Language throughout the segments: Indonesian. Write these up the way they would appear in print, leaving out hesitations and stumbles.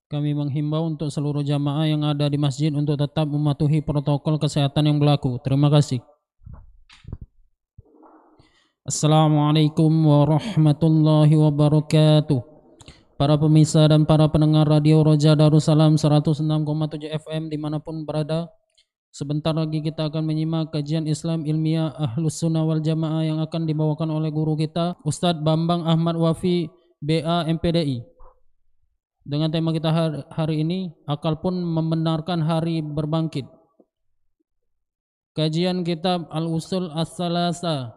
Kami menghimbau untuk seluruh jamaah yang ada di masjid untuk tetap mematuhi protokol kesehatan yang berlaku. Terima kasih. Assalamualaikum warahmatullahi wabarakatuh. Para pemirsa dan para pendengar Radio Roja Darussalam 106,7 FM dimanapun berada, sebentar lagi kita akan menyimak kajian Islam ilmiah Ahlus Sunnah wal Jamaah yang akan dibawakan oleh guru kita, Ustadz Bambang Ahmad Wafi, BA MPDI. Dengan tema kita hari ini, akal pun membenarkan hari berbangkit. Kajian kitab Al-Usul As-Salasa.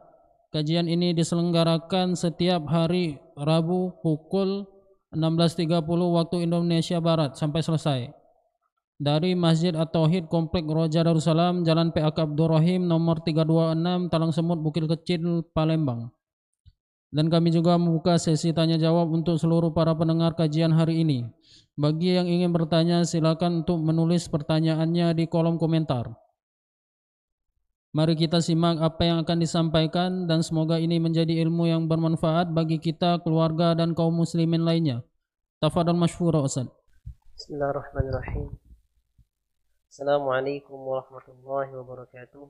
Kajian ini diselenggarakan setiap hari Rabu pukul 16.30 waktu Indonesia Barat sampai selesai. Dari Masjid At-Tauhid Komplek Roja Darussalam, Jalan PAK Abdul Rahim nomor 326 Talang Semut Bukit Kecil, Palembang. Dan kami juga membuka sesi tanya jawab untuk seluruh para pendengar kajian hari ini. Bagi yang ingin bertanya, silakan untuk menulis pertanyaannya di kolom komentar. Mari kita simak apa yang akan disampaikan dan semoga ini menjadi ilmu yang bermanfaat bagi kita, keluarga dan kaum muslimin lainnya. Tafadhal masyhura Ustaz. Bismillahirrahmanirrahim. Assalamualaikum warahmatullahi wabarakatuh.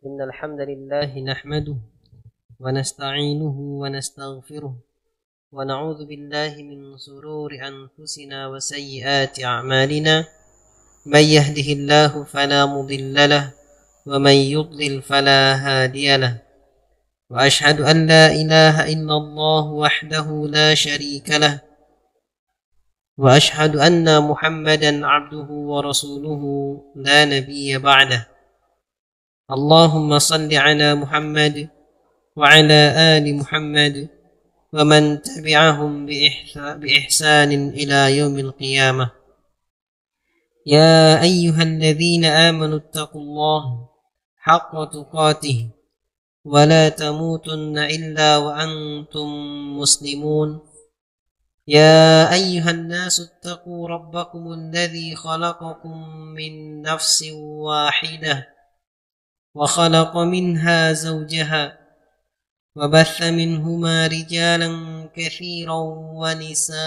Innal hamdalillah nahmaduhu wa nasta'inuhu wa nastaghfiruh wa na'udzu billahi min shururi anfusina wa sayyiati a'malina. May yahdihillahu fala mudilla lahu wa may yudlil fala hadiya lahu. Wa ashhadu an la ilaha illallah wahdahu la syarika lahu wa ashhadu anna Muhammadan 'abduhu wa rasuluhu la nabiyya ba'dahu. Allahumma salli ala Muhammad wa ala ali Muhammad wa man tabi'ahum bi ihsanin ila yaumil qiyamah. Ya ayyuhalladzina amanu ittaqullaha haqqa tuqatih wa la tamutunna illa wa antum muslimun. Ya ayyuhan nasu ittaqu rabbakum alladzi khalaqakum min nafsin wahidah وخلق منها زوجها وبث منهما رجالا كثيرا ونساء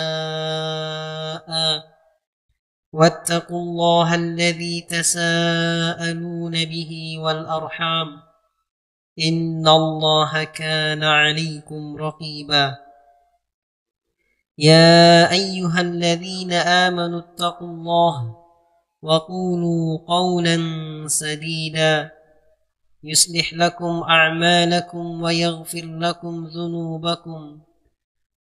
واتقوا الله الذي تساءلون به والأرحام إن الله كان عليكم رقيبا. يا أيها الذين آمنوا اتقوا الله وقولوا قولا سديدا يصلح لكم أعمالكم ويغفر لكم ذنوبكم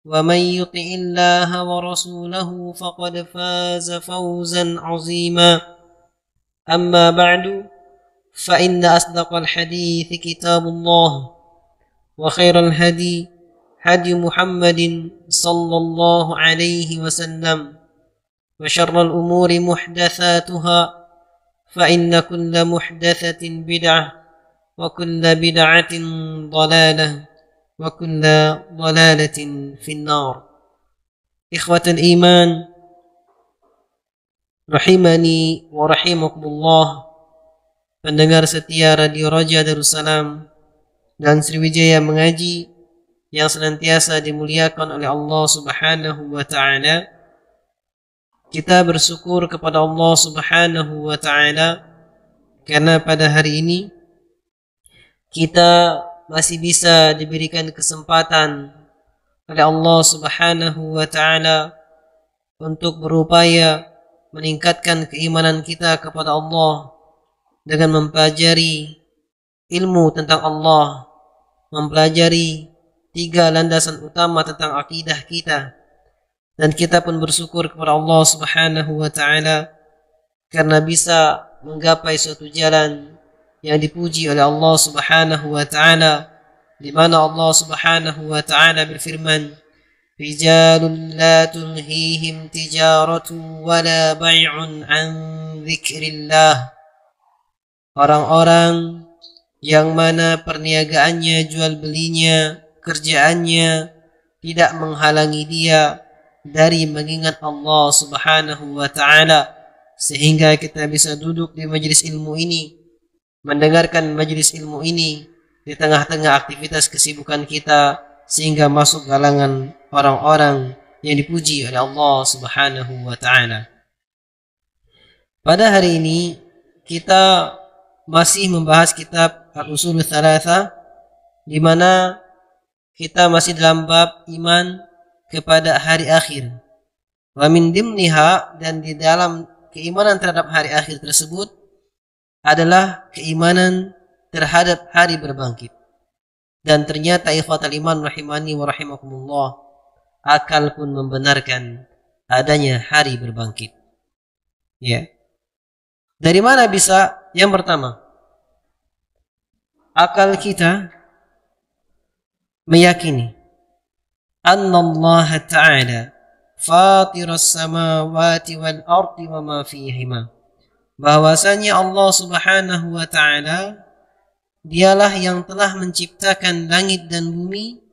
ومن يطع الله ورسوله فقد فاز فوزا عظيما. أما بعد فإن أصدق الحديث كتاب الله وخير الهدي هدي محمد صلى الله عليه وسلم وشر الأمور محدثاتها فإن كل محدثة بدعة وكل بدعة ضلالة وكل ضلالة في النار. إخوة الإيمان rahimani wa rahimakumullah, pendengar setia Radio Roja Darussalam dan Sriwijaya Mengaji yang senantiasa dimuliakan oleh Allah Subhanahu wa Ta'ala. Kita bersyukur kepada Allah Subhanahu wa Ta'ala karena pada hari ini kita masih bisa diberikan kesempatan oleh Allah Subhanahu wa Ta'ala untuk berupaya meningkatkan keimanan kita kepada Allah dengan mempelajari ilmu tentang Allah, mempelajari 3 landasan utama tentang akidah kita. Dan kita pun bersyukur kepada Allah Subhanahu wa Ta'ala karena bisa menggapai suatu jalan yang dipuji oleh Allah Subhanahu wa Ta'ala, di mana Allah Subhanahu wa Ta'ala berfirman, rijalun la tulhihim tijaratu wala bay'un an dzikrillah. Orang-orang yang mana perniagaannya, jual belinya, kerjaannya tidak menghalangi dia dari mengingat Allah Subhanahu wa Ta'ala, sehingga kita bisa duduk di majelis ilmu ini, mendengarkan majelis ilmu ini di tengah-tengah aktivitas kesibukan kita, sehingga masuk galangan orang-orang yang dipuji oleh Allah Subhanahu wa taala. Pada hari ini kita masih membahas kitab Al-Ushul Tsalatsa, di mana kita masih dalam bab iman kepada hari akhir. Wa min dimniha, dan di dalam keimanan terhadap hari akhir tersebut adalah keimanan terhadap hari berbangkit. Dan ternyata ikhwatal iman rahimani wa rahimakumullah, akal pun membenarkan adanya hari berbangkit. Ya. Dari mana bisa? Yang pertama, akal kita meyakini anna Allah Ta'ala fatiras samawati wal ardi wa ma fihima, bahwasanya Allah Subhanahu wa taala dialah yang telah menciptakan langit dan bumi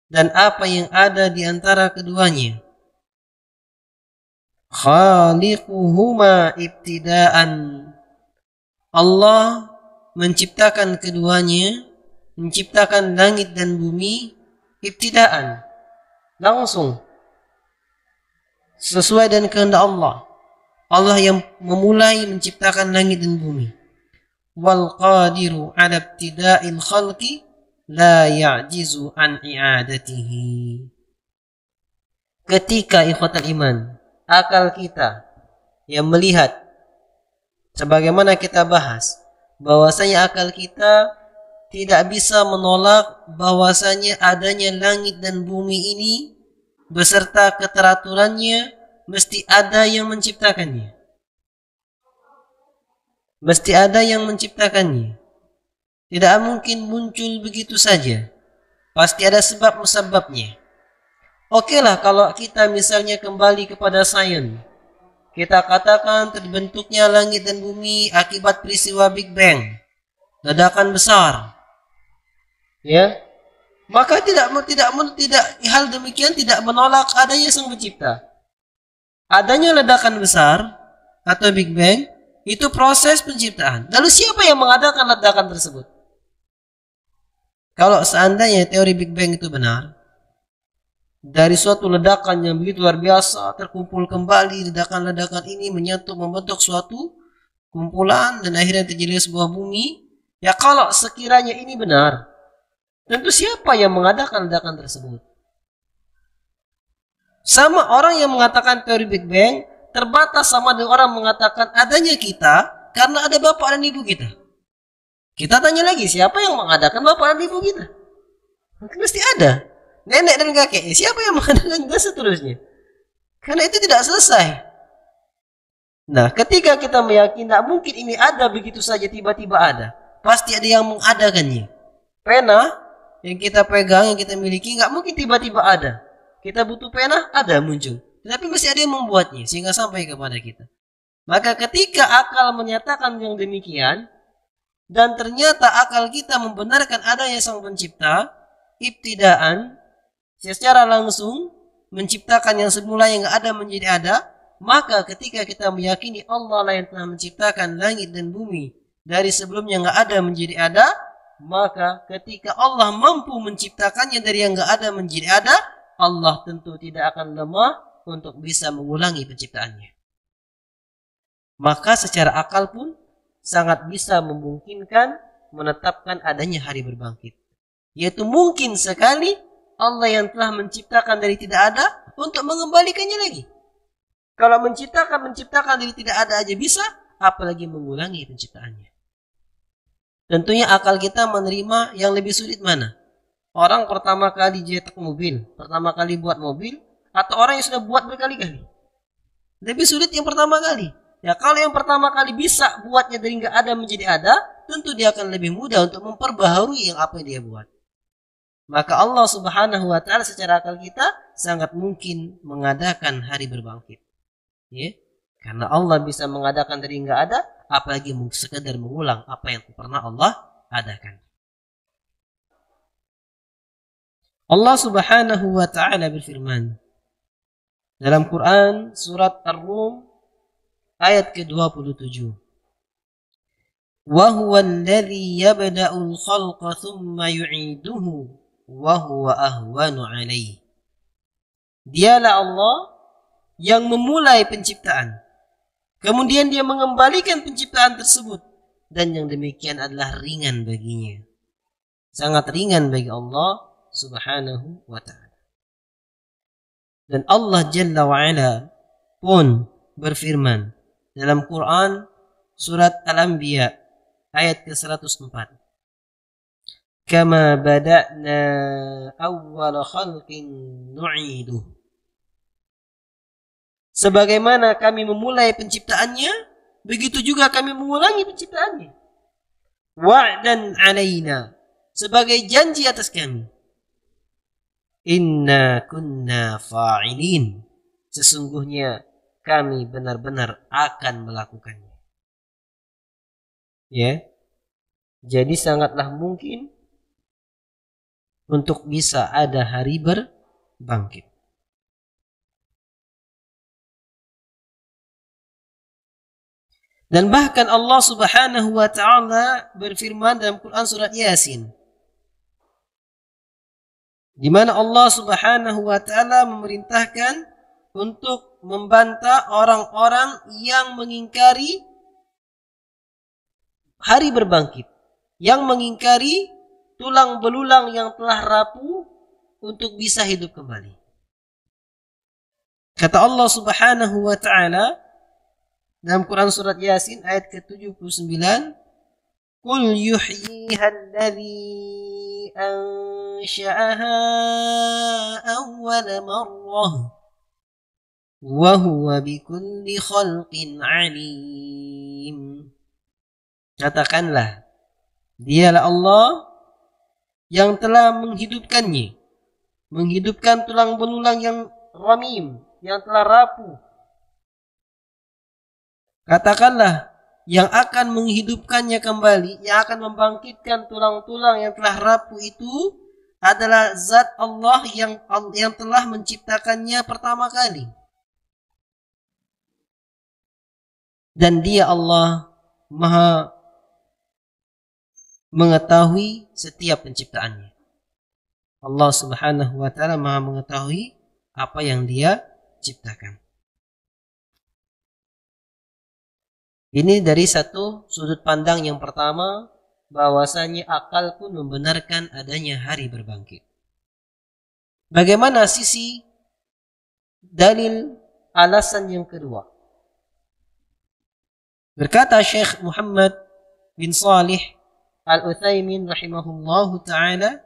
dan apa yang ada di antara keduanya. Khaliquhuma ibtidaan, Allah menciptakan keduanya, menciptakan langit dan bumi ibtidaan, langsung sesuai dengan kehendak Allah. Allah yang memulai menciptakan langit dan bumi. Wal qadiru ala ibtida'il khalqi la ya'jizu an i'adatihi. Ketika ikhwatal iman, akal kita yang melihat, sebagaimana kita bahas, bahwasanya akal kita tidak bisa menolak bahwasanya adanya langit dan bumi ini beserta keteraturannya, mesti ada yang menciptakannya. Mesti ada yang menciptakannya. Tidak mungkin muncul begitu saja. Pasti ada sebab-musababnya. Oke lah kalau kita misalnya kembali kepada sains. Kita katakan terbentuknya langit dan bumi akibat peristiwa Big Bang, ledakan besar. Ya. Maka tidak hal demikian tidak menolak adanya Sang Pencipta. Adanya ledakan besar atau Big Bang itu proses penciptaan. Lalu siapa yang mengadakan ledakan tersebut? Kalau seandainya teori Big Bang itu benar, dari suatu ledakan yang begitu luar biasa terkumpul kembali, ledakan-ledakan ini menyatu membentuk suatu kumpulan dan akhirnya terjadi sebuah bumi. Ya kalau sekiranya ini benar, tentu siapa yang mengadakan ledakan tersebut? Sama orang yang mengatakan teori Big Bang terbatas sama dengan orang mengatakan adanya kita karena ada bapak dan ibu kita. Kita tanya lagi, siapa yang mengadakan bapak dan ibu kita? Mungkin mesti ada. Nenek dan kakek, siapa yang mengadakan, dan seterusnya. Karena itu tidak selesai. Nah, ketika kita meyakini tidak mungkin ini ada begitu saja tiba-tiba ada. Pasti ada yang mengadakannya. Pena yang kita pegang, yang kita miliki, nggak mungkin tiba-tiba ada. Kita butuh pena, ada muncul. Tetapi masih ada yang membuatnya sehingga sampai kepada kita. Maka ketika akal menyatakan yang demikian, dan ternyata akal kita membenarkan adanya Sang Pencipta, ibtidaan, secara langsung menciptakan yang semula yang ada menjadi ada, maka ketika kita meyakini Allah lah yang telah menciptakan langit dan bumi dari sebelumnya nggak ada menjadi ada, maka ketika Allah mampu menciptakannya dari yang nggak ada menjadi ada, Allah tentu tidak akan lemah untuk bisa mengulangi penciptaannya. Maka secara akal pun sangat bisa memungkinkan menetapkan adanya hari berbangkit. Yaitu mungkin sekali Allah yang telah menciptakan dari tidak ada untuk mengembalikannya lagi. Kalau menciptakan dari tidak ada aja bisa, apalagi mengulangi penciptaannya. Tentunya akal kita menerima yang lebih sulit mana? Orang pertama kali cetak mobil, pertama kali buat mobil, atau orang yang sudah buat berkali-kali? Lebih sulit yang pertama kali. Ya kalau yang pertama kali bisa buatnya dari nggak ada menjadi ada, tentu dia akan lebih mudah untuk memperbaharui yang apa yang dia buat. Maka Allah Subhanahu wa taala secara akal kita sangat mungkin mengadakan hari berbangkit. Ya. Karena Allah bisa mengadakan dari nggak ada, apalagi sekedar mengulang apa yang pernah Allah adakan. Allah Subhanahu wa taala berfirman dalam Quran surat Ar-Rum ayat ke-27. Wa huwa alladhi yabda'ul khalqa thumma yu'iduhu wa huwa ahwanu 'alaihi. Dialah Allah yang memulai penciptaan. Kemudian dia mengembalikan penciptaan tersebut. Dan yang demikian adalah ringan baginya. Sangat ringan bagi Allah subhanahu wa ta'ala. Dan Allah Jalla wa'ala pun berfirman dalam Quran surat Al-Anbiya ayat ke-104. Kama bada'na awwala khalqin nu'iduh. Sebagaimana kami memulai penciptaannya, begitu juga kami mengulangi penciptaannya. Wa'dan alaina, sebagai janji atas kami. Inna kunna fa'ilin, sesungguhnya kami benar-benar akan melakukannya. Ya. Jadi sangatlah mungkin untuk bisa ada hari berbangkit. Dan bahkan Allah Subhanahu wa taala berfirman dalam Quran surat Yasin, di mana Allah Subhanahu wa taala memerintahkan untuk membantah orang-orang yang mengingkari hari berbangkit, yang mengingkari tulang belulang yang telah rapuh untuk bisa hidup kembali. Kata Allah Subhanahu wa taala dalam Quran surat Yasin ayat ke-79, Qul yuhyiha alladhi ansha'aha awwala marrah wa huwa bikulli khalqin alim. Katakanlah, dialah Allah yang telah menghidupkannya, menghidupkan tulang belulang yang ramim, yang telah rapuh. Katakanlah, yang akan menghidupkannya kembali, yang akan membangkitkan tulang-tulang yang telah rapuh itu adalah zat Allah yang telah menciptakannya pertama kali. Dan dia Allah Maha mengetahui setiap penciptaannya. Allah Subhanahu wa taala Maha mengetahui apa yang dia ciptakan. Ini dari satu sudut pandang yang pertama, bahwasanya akal pun membenarkan adanya hari berbangkit. Bagaimana sisi dalil alasan yang kedua? Berkata Syekh Muhammad bin Salih Al-Utsaimin rahimahullahu ta'ala,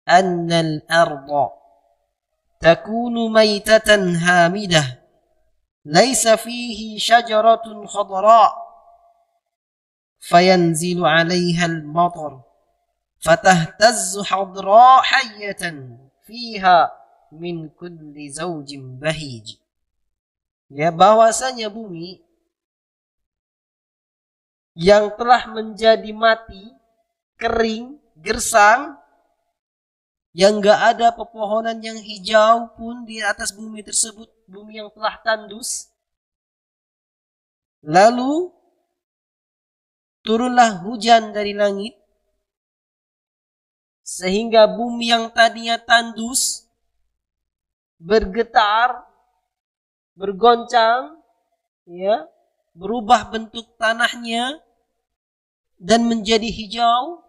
Annal arda takunu maytatan hamidah ليس فيه شجرة خضراء فينزل عليها المطر فتهتز حضراء حية فيها من كل زوج بهيج. Ya, bahwasanya bumi yang telah menjadi mati, kering, gersang, yang gak ada pepohonan yang hijau pun di atas bumi tersebut, bumi yang telah tandus. Lalu turunlah hujan dari langit, sehingga bumi yang tadinya tandus bergetar, bergoncang, ya, berubah bentuk tanahnya dan menjadi hijau,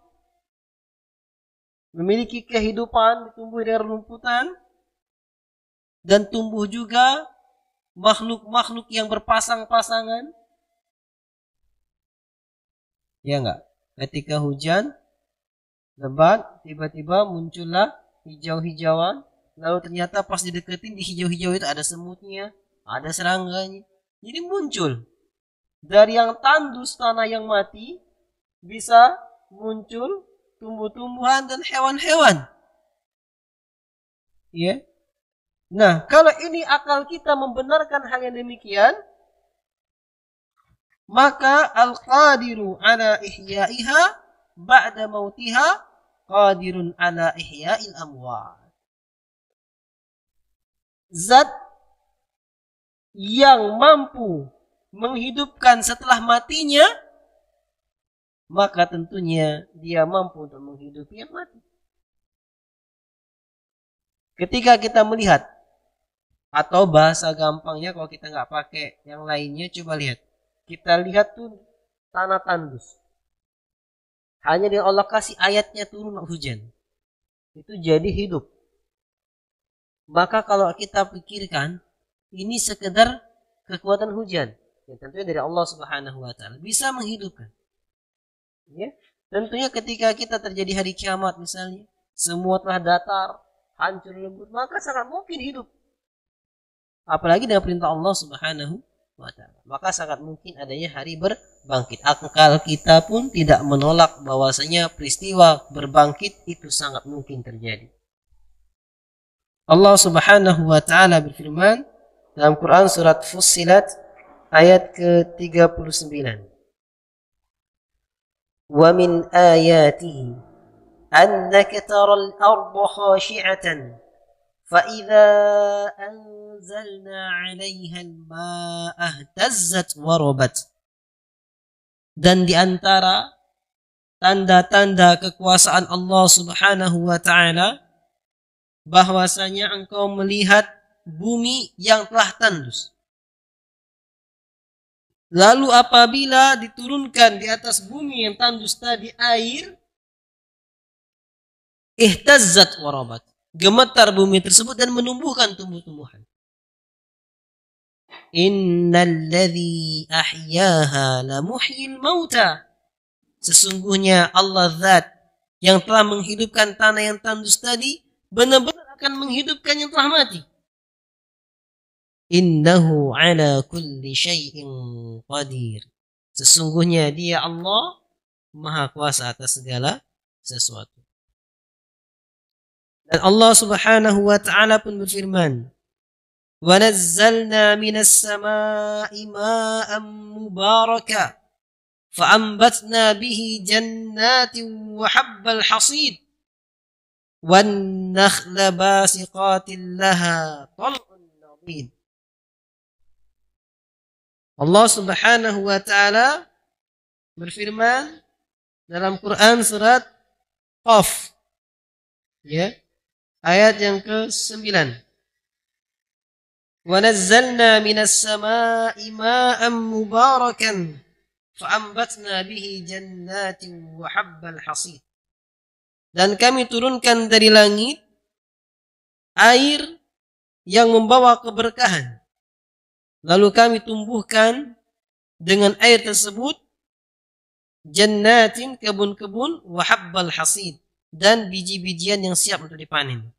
memiliki kehidupan, tumbuh dari rumputan, dan tumbuh juga makhluk-makhluk yang berpasang-pasangan. Ya enggak? Ketika hujan lebat, tiba-tiba muncullah hijau-hijauan, lalu ternyata pas dideketin di hijau-hijau itu ada semutnya, ada serangganya. Jadi muncul dari yang tandus, tanah yang mati, bisa muncul tumbuh-tumbuhan dan hewan-hewan. Ya. Nah, kalau ini akal kita membenarkan hal yang demikian, maka al-qadiru ala ihya'iha ba'da mautiha qadirun ala ihya'il amwat. Zat yang mampu menghidupkan setelah matinya, maka tentunya dia mampu untuk menghidupi yang mati. Ketika kita melihat Atau bahasa gampangnya kalau kita nggak pakai yang lainnya, coba lihat. Kita lihat tuh tanah tandus. Hanya dengan Allah kasih ayatnya turun hujan. Itu jadi hidup. Maka kalau kita pikirkan, ini sekedar kekuatan hujan. Ya, tentunya dari Allah Subhanahu wa Ta'ala. Bisa menghidupkan. Ya. Tentunya ketika kita terjadi hari kiamat misalnya, semua telah datar, hancur lebur, maka sangat mungkin hidup. Apalagi dengan perintah Allah Subhanahu wa Ta'ala. Maka sangat mungkin adanya hari berbangkit. Akal kita pun tidak menolak bahwasanya peristiwa berbangkit itu sangat mungkin terjadi. Allah Subhanahu wa Ta'ala berfirman dalam Quran surat Fussilat ayat ke-39. Wa min ayatihi annaka taral arda khashi'atan فَإِذَا أَنزَلْنَا عَلَيْهَا الْمَاءَ اهْتَزَّتْ وَرَبَتْ. Dan di antara tanda-tanda kekuasaan Allah Subhanahu wa Ta'ala bahwasanya engkau melihat bumi yang telah tandus. Lalu apabila diturunkan di atas bumi yang tandus tadi air, ihtazzat warabat, gemetar bumi tersebut dan menumbuhkan tumbuh-tumbuhan. Innal ladzi ahyaha la muhyil mauta. Sesungguhnya Allah Zat yang telah menghidupkan tanah yang tandus tadi benar-benar akan menghidupkan yang telah mati. Innahu ala kulli syai'in qadir. Sesungguhnya Dia Allah Maha Kuasa atas segala sesuatu. Dan Allah Subhanahu wa Ta'ala pun berfirman, "Wa nazzalna minas samaa'i maa'an mubaraka fa'ambatna bihi jannatin wa habbal hasid wan nakhla basiqatin laha tal'un nadid." Allah Subhanahu wa Ta'ala berfirman dalam Quran surat Qaf, ya, ayat yang ke-9. Wa nazzalna minas samaa'i maa'an mubarakan fa'ambatna bihi jannatin wa habbal hasid. Dan kami turunkan dari langit air yang membawa keberkahan. Lalu kami tumbuhkan dengan air tersebut jannatin, kebun-kebun, wa habbal hasid, dan biji-bijian yang siap untuk dipanen.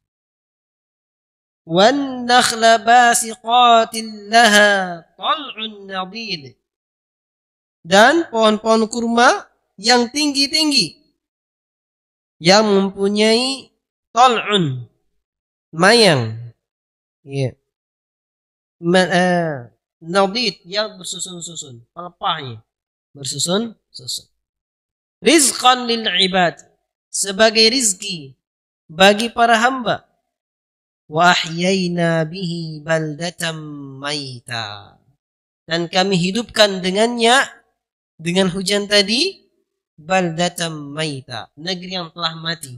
Wan nakhla basiqatin laha tal'un nadid. Dan pohon-pohon kurma yang tinggi-tinggi yang mempunyai tal'un, mayang, ya, nadid, yang bersusun-susun, pelepahnya bersusun-susun. Rizqan lil ibad, sebagai rizki bagi para hamba. Wa ahyayna bihi baldatan maita. Dan kami hidupkan dengannya, dengan hujan tadi, baldatan maita, negeri yang telah mati.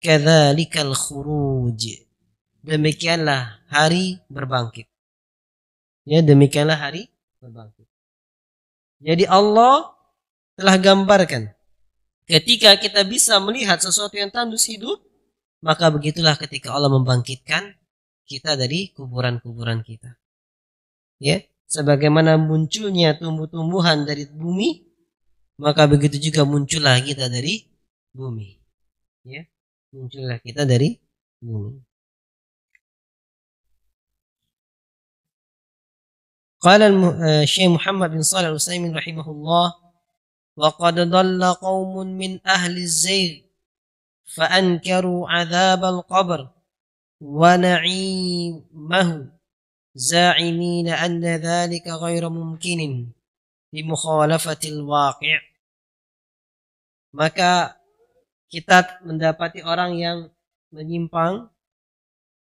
Kadzalikal khuruj, demikianlah hari berbangkit. Ya, demikianlah hari berbangkit. Jadi Allah telah gambarkan, ketika kita bisa melihat sesuatu yang tandus hidup, maka begitulah ketika Allah membangkitkan kita dari kuburan-kuburan kita. Ya, sebagaimana munculnya tumbuh-tumbuhan dari bumi, maka begitu juga muncullah kita dari bumi. Ya, muncullah kita dari bumi. Qala Syekh Muhammad bin Shalih Al-Utsaimin rahimahullah, wa qad dhalla qaumun min ahli az-zayg fa ankaru 'adzab al-qabr wa na'imahu za'imina anna dhalika ghairu mumkinin bi mukhalafati al-waqi'. Maka kita mendapati orang yang menyimpang,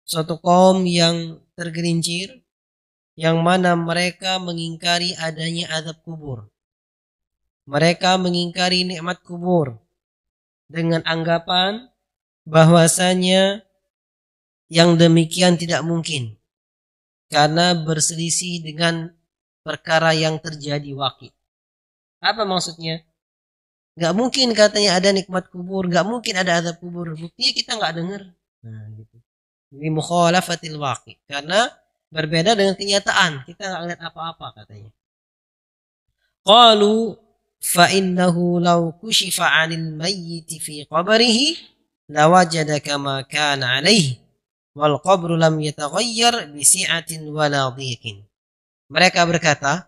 suatu kaum yang tergelincir, yang mana mereka mengingkari adanya azab kubur. Mereka mengingkari nikmat kubur dengan anggapan bahwasanya yang demikian tidak mungkin. karena berselisih dengan perkara yang terjadi waqi'. Apa maksudnya? Gak mungkin katanya ada nikmat kubur, gak mungkin ada azab kubur. Buktinya kita gak dengar. Nah, gitu. Ini mukhalafatil waqi', karena berbeda dengan kenyataan. Kita gak lihat apa-apa katanya. Qalu fa innahu law kushifa 'anil mayyiti fi qabrihi lawajada kama kana 'alaihi wal qabru lam yataghayyar bi si'atin wala dhiqin. Mereka berkata,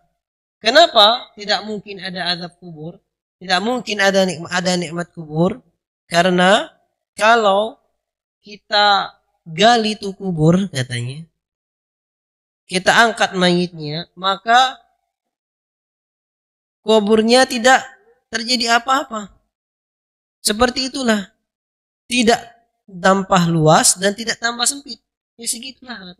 kenapa tidak mungkin ada azab kubur? Tidak mungkin ada nikmat kubur, karena kalau kita gali itu kubur katanya, kita angkat mayitnya, maka kuburnya tidak terjadi apa-apa. Seperti itulah, tidak tambah luas dan tidak tambah sempit. Ya segitulah.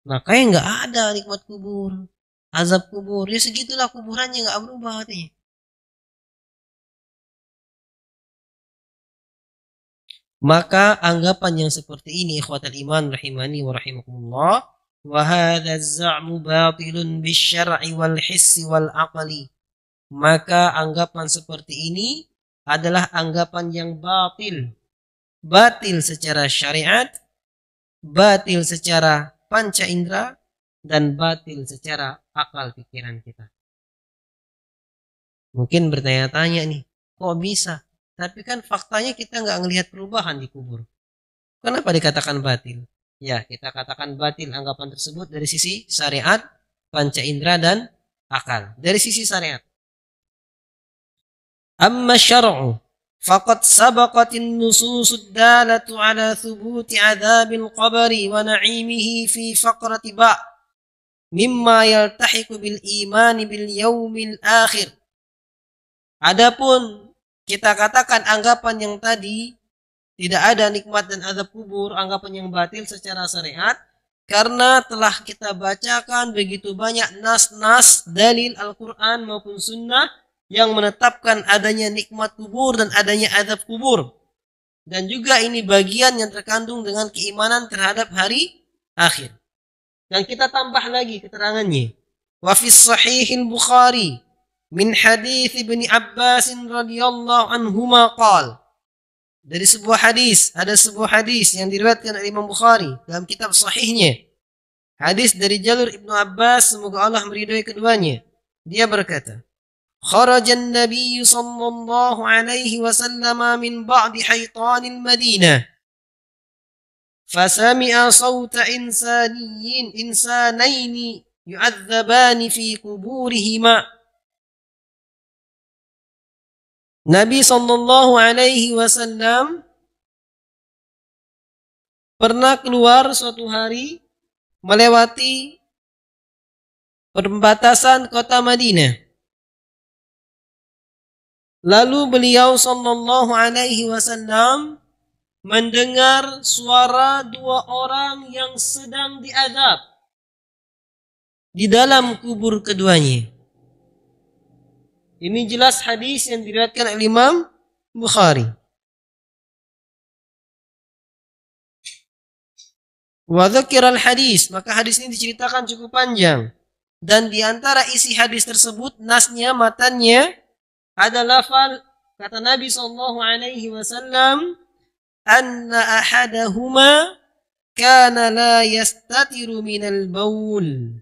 Makanya nggak ada nikmat kubur, azab kubur. Ya segitulah kuburannya, nggak berubah katanya. Maka anggapan yang seperti ini, ikhwatal iman rahimani wa rahimakumullah, wa hadha az-za'mu batilun bisyar'i wal hissi wal aqli. Maka anggapan seperti ini adalah anggapan yang batil. Batil secara syariat, batil secara panca indera, dan batil secara akal pikiran kita. Mungkin bertanya-tanya nih, kok bisa? Tapi kan faktanya kita nggak ngelihat perubahan di kubur. Kenapa dikatakan batil? Ya, kita katakan batil anggapan tersebut dari sisi syariat, panca indera, dan akal. Dari sisi syariat. Amma syar'u faqad sabaqatin nususud dalatu ala thubuti adzabil qabri wa na'imihi fi faqrati ba' mimma yaltahiqu bil imani bil yaumil akhir. Adapun kita katakan anggapan yang tadi tidak ada nikmat dan azab kubur, anggapan yang batil secara syariat, karena telah kita bacakan begitu banyak nas-nas dalil Al-Quran maupun sunnah yang menetapkan adanya nikmat kubur dan adanya azab kubur. Dan juga ini bagian yang terkandung dengan keimanan terhadap hari akhir. Dan kita tambah lagi keterangannya. Wa fi sahihil Bukhari min hadits Ibnu Abbas radhiyallahu anhuma qala. Dari sebuah hadis, ada sebuah hadis yang diriwayatkan oleh Imam Bukhari dalam kitab sahihnya. Hadis dari jalur Ibnu Abbas, semoga Allah meridhai keduanya. Dia berkata, kharajan Nabi sallallahu alaihi wasallam min ba'di haytanil Madinah. Fasami'a sawta insanaini yu'adzabani fi kuburihima. Nabi sallallahu alaihi wasallam pernah keluar suatu hari melewati perbatasan kota Madinah. Lalu beliau sallallahu alaihi wasallam mendengar suara dua orang yang sedang diazab di dalam kubur keduanya. Ini jelas hadis yang diriwayatkan oleh Imam Bukhari. Wa dzakiral hadis, maka hadis ini diceritakan cukup panjang. Dan di antara isi hadis tersebut, nasnya, matannya, ada lafal kata Nabi sallallahu alaihi wasallam, anna ahadahuma kana la yastatiru minal baul.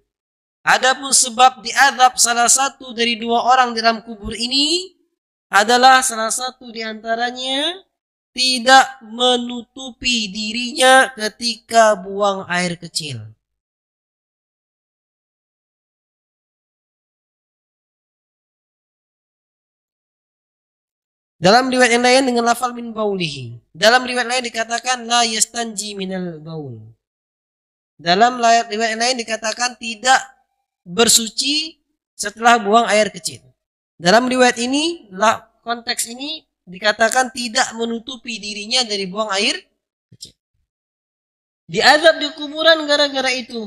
Adapun sebab diazab salah satu dari dua orang dalam kubur ini adalah salah satu di antaranya tidak menutupi dirinya ketika buang air kecil. Dalam riwayat yang lain dengan lafal min baulihi. Dalam riwayat lain dikatakan la yastanji minal baul. Dalam riwayat yang lain dikatakan tidak bersuci setelah buang air kecil. Dalam riwayat ini, konteks ini dikatakan tidak menutupi dirinya dari buang air kecil. Diazab di kuburan gara-gara itu.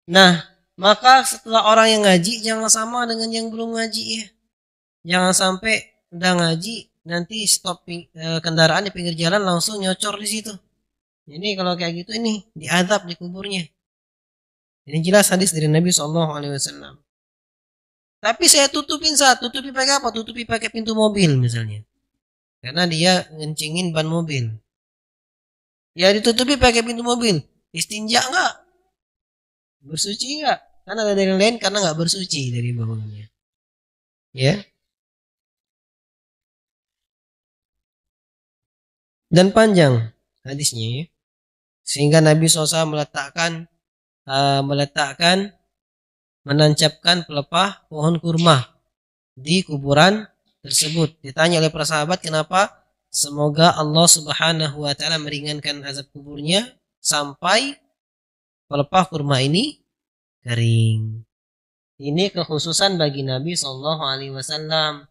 Nah, maka setelah orang yang ngaji jangan sama dengan yang belum ngaji ya. Jangan sampai udah ngaji nanti stop kendaraan di pinggir jalan langsung nyocor di situ. Jadi kalau kayak gitu ini diazab di kuburnya. Ini jelas hadis dari Nabi SAW. Tapi saya tutupi pakai apa? Tutupi pakai pintu mobil misalnya. Karena dia ngencingin ban mobil. Ya ditutupi pakai pintu mobil. Istinja enggak? Bersuci enggak? Karena ada yang lain karena enggak bersuci dari bangunannya. Ya. Dan panjang hadisnya ya. Sehingga Nabi SAW menancapkan pelepah pohon kurma di kuburan tersebut. Ditanya oleh para sahabat kenapa? Semoga Allah Subhanahu wa taala meringankan azab kuburnya sampai pelepah kurma ini kering. Ini kekhususan bagi Nabi sallallahu alaihi wasallam.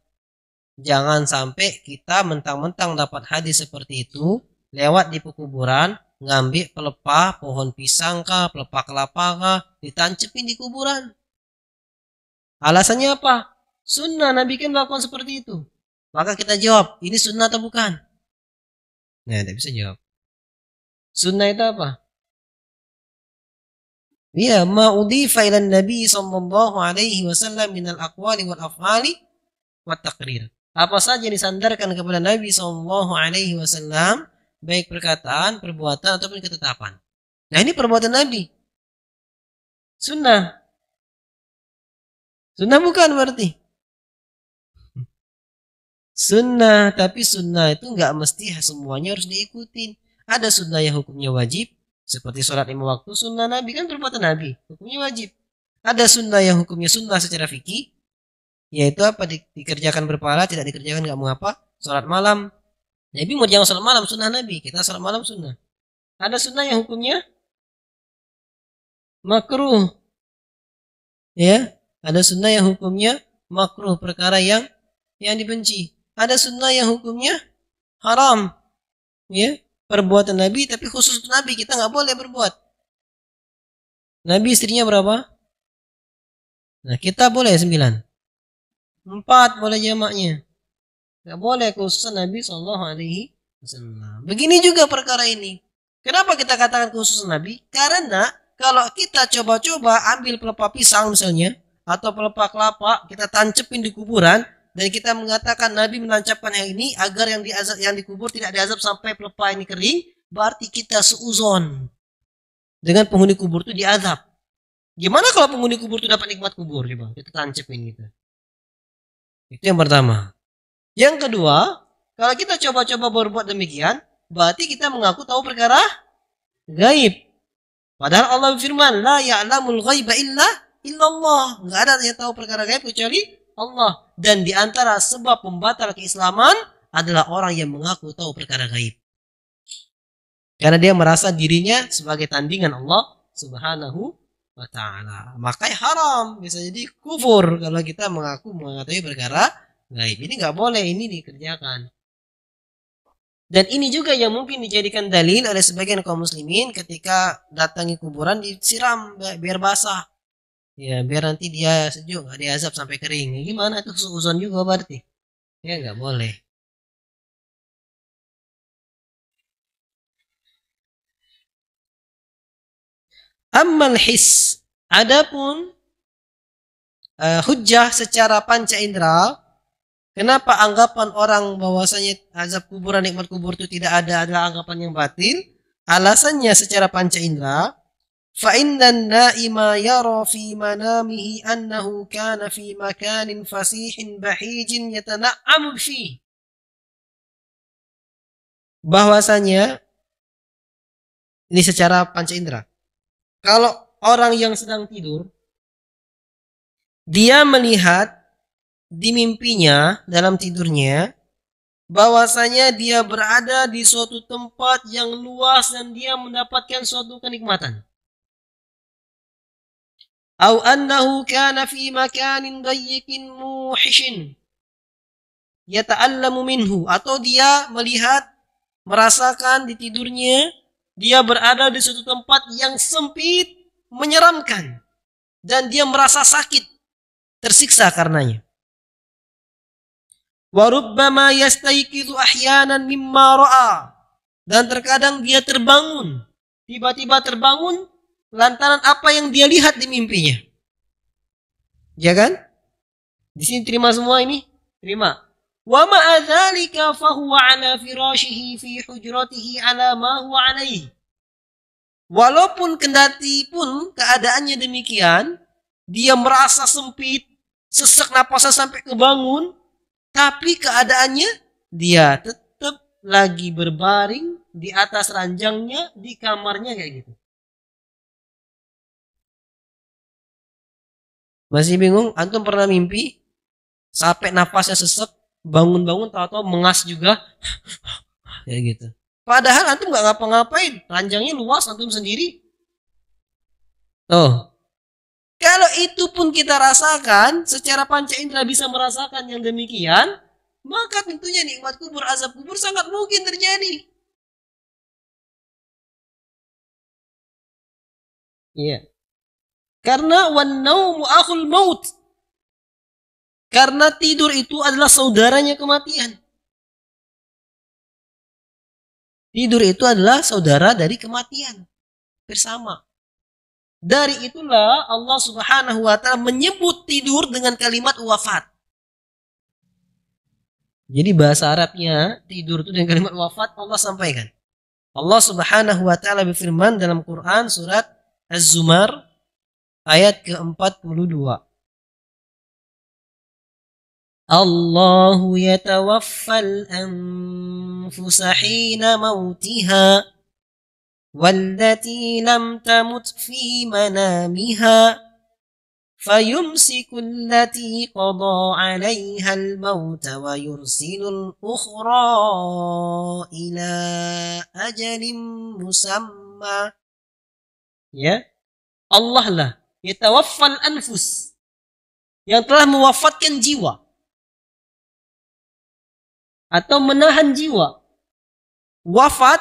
Jangan sampai kita mentang-mentang dapat hadis seperti itu, lewat di kuburan, ngambil pelepah pohon pisang kah, pelepah kelapa kah, ditancepin di kuburan. Alasannya apa? Sunnah, Nabi kan melakukan seperti itu. Maka kita jawab, ini sunnah atau bukan? Nah, tidak bisa jawab. Sunnah itu apa? Ya, ma udhifa ila Nabi sallallahu alaihi wasallam minal aqwali wal af'ali wat taqrir. Apa saja yang disandarkan kepada Nabi sallallahu alaihi wasallam, baik perkataan, perbuatan ataupun ketetapan. Nah, ini perbuatan Nabi. Sunnah. Sunnah bukan berarti. Sunnah, tapi sunnah itu enggak mesti semuanya harus diikutin. Ada sunnah yang hukumnya wajib, seperti sholat 5 waktu, sunnah Nabi kan perbuatan Nabi, hukumnya wajib. Ada sunnah yang hukumnya sunnah secara fikih, yaitu apa? Dikerjakan berpahala, tidak dikerjakan enggak mengapa. Sholat malam, Nabi mau jangan sholat malam, sunnah Nabi, kita sholat malam sunnah. Ada sunnah yang hukumnya makruh, ya. Ada sunnah yang hukumnya makruh, perkara yang dibenci. Ada sunnah yang hukumnya haram, ya, perbuatan Nabi, tapi khusus untuk Nabi, kita nggak boleh berbuat. Nabi istrinya berapa? Nah, kita boleh 9. 4 boleh jamaknya. Nggak boleh khusus Nabi Sallallahu Alaihi Wasallam. Begini juga perkara ini. Kenapa kita katakan khusus Nabi? Karena kalau kita coba-coba ambil pelepah pisang misalnya, atau pelepah kelapa, kita tancepin di kuburan, dan kita mengatakan Nabi menancapkan yang ini agar yang dikubur tidak diazab sampai pelepah ini kering, berarti kita seuzon dengan penghuni kubur itu diazab. Gimana kalau penghuni kubur itu dapat nikmat kubur? Coba kita tancepin gitu. Itu yang pertama. Yang kedua, kalau kita coba-coba berbuat demikian, berarti kita mengaku tahu perkara gaib. Padahal Allah berfirman, la ya'lamul ghaiba illallah. Enggak ada yang tahu perkara gaib kecuali Allah. Dan di antara sebab pembatal keislaman adalah orang yang mengaku tahu perkara gaib. Karena dia merasa dirinya sebagai tandingan Allah Subhanahu wa ta'ala. Makanya haram, bisa jadi kufur kalau kita mengetahui perkara gaib. Ini nggak boleh, ini dikerjakan. Dan ini juga yang mungkin dijadikan dalil oleh sebagian kaum muslimin ketika datangi kuburan disiram biar basah. Ya, biar nanti dia sejuk, nggak diazab sampai kering. Ya, gimana itu suuzon juga berarti? Ya nggak boleh. Ammal his, adapun hujjah secara panca indera, kenapa anggapan orang bahwasanya azab kuburan, nikmat kubur itu tidak ada adalah anggapan yang batil? Alasannya secara panca indera, fa innan naima yara fi manamihi annahu kana fi makanin fasihin bahijin yatana'amu fi. Bahwasanya ini secara panca indera. Kalau orang yang sedang tidur, dia melihat di mimpinya dalam tidurnya bahwasanya dia berada di suatu tempat yang luas dan dia mendapatkan suatu kenikmatan. Au annahu kana fi makanin dayyikin muhishin yata'allamu minhu, atau dia melihat, merasakan di tidurnya dia berada di suatu tempat yang sempit, menyeramkan, dan dia merasa sakit, tersiksa karenanya. Wa rubbama yastayqizu ahyanan mimma ra'a, dan terkadang dia terbangun, tiba-tiba terbangun lantaran apa yang dia lihat di mimpinya. Ya kan? Di sini terima semua ini? Terima. Wa ma'a dzalika fahuwa 'ala firashihi fi hujratihi 'ala ma huwa 'alaihi. Walaupun kendati pun keadaannya demikian, dia merasa sempit, sesak napasnya sampai kebangun, tapi keadaannya dia tetap lagi berbaring di atas ranjangnya di kamarnya kayak gitu. Masih bingung? Antum pernah mimpi sampai napasnya sesak, bangun-bangun tahu-tahu mengas juga kayak gitu. Padahal antum nggak ngapa-ngapain, ranjangnya luas antum sendiri. Kalau itu pun kita rasakan, secara panca indera bisa merasakan yang demikian, maka tentunya nikmat kubur, azab kubur sangat mungkin terjadi. Iya. Karena wan naumu akhul maut. Karena tidur itu adalah saudaranya kematian. Tidur itu adalah saudara dari kematian. Bersama. Dari itulah Allah Subhanahu wa ta'ala menyebut tidur dengan kalimat wafat. Jadi bahasa Arabnya tidur itu dengan kalimat wafat Allah sampaikan. Allah Subhanahu wa ta'ala berfirman dalam Quran surat Az-Zumar ayat ke-42. Allahu yatawaffal anfusa hina mautiha wallati lam tamut fi manamiha fayumsiku allati qada 'alaiha al-maut wa yursilul ukhra ila ajalin musamma. Ya, Allah lah yatawaffal anfus, yang telah mewafatkan jiwa atau menahan jiwa. Wafat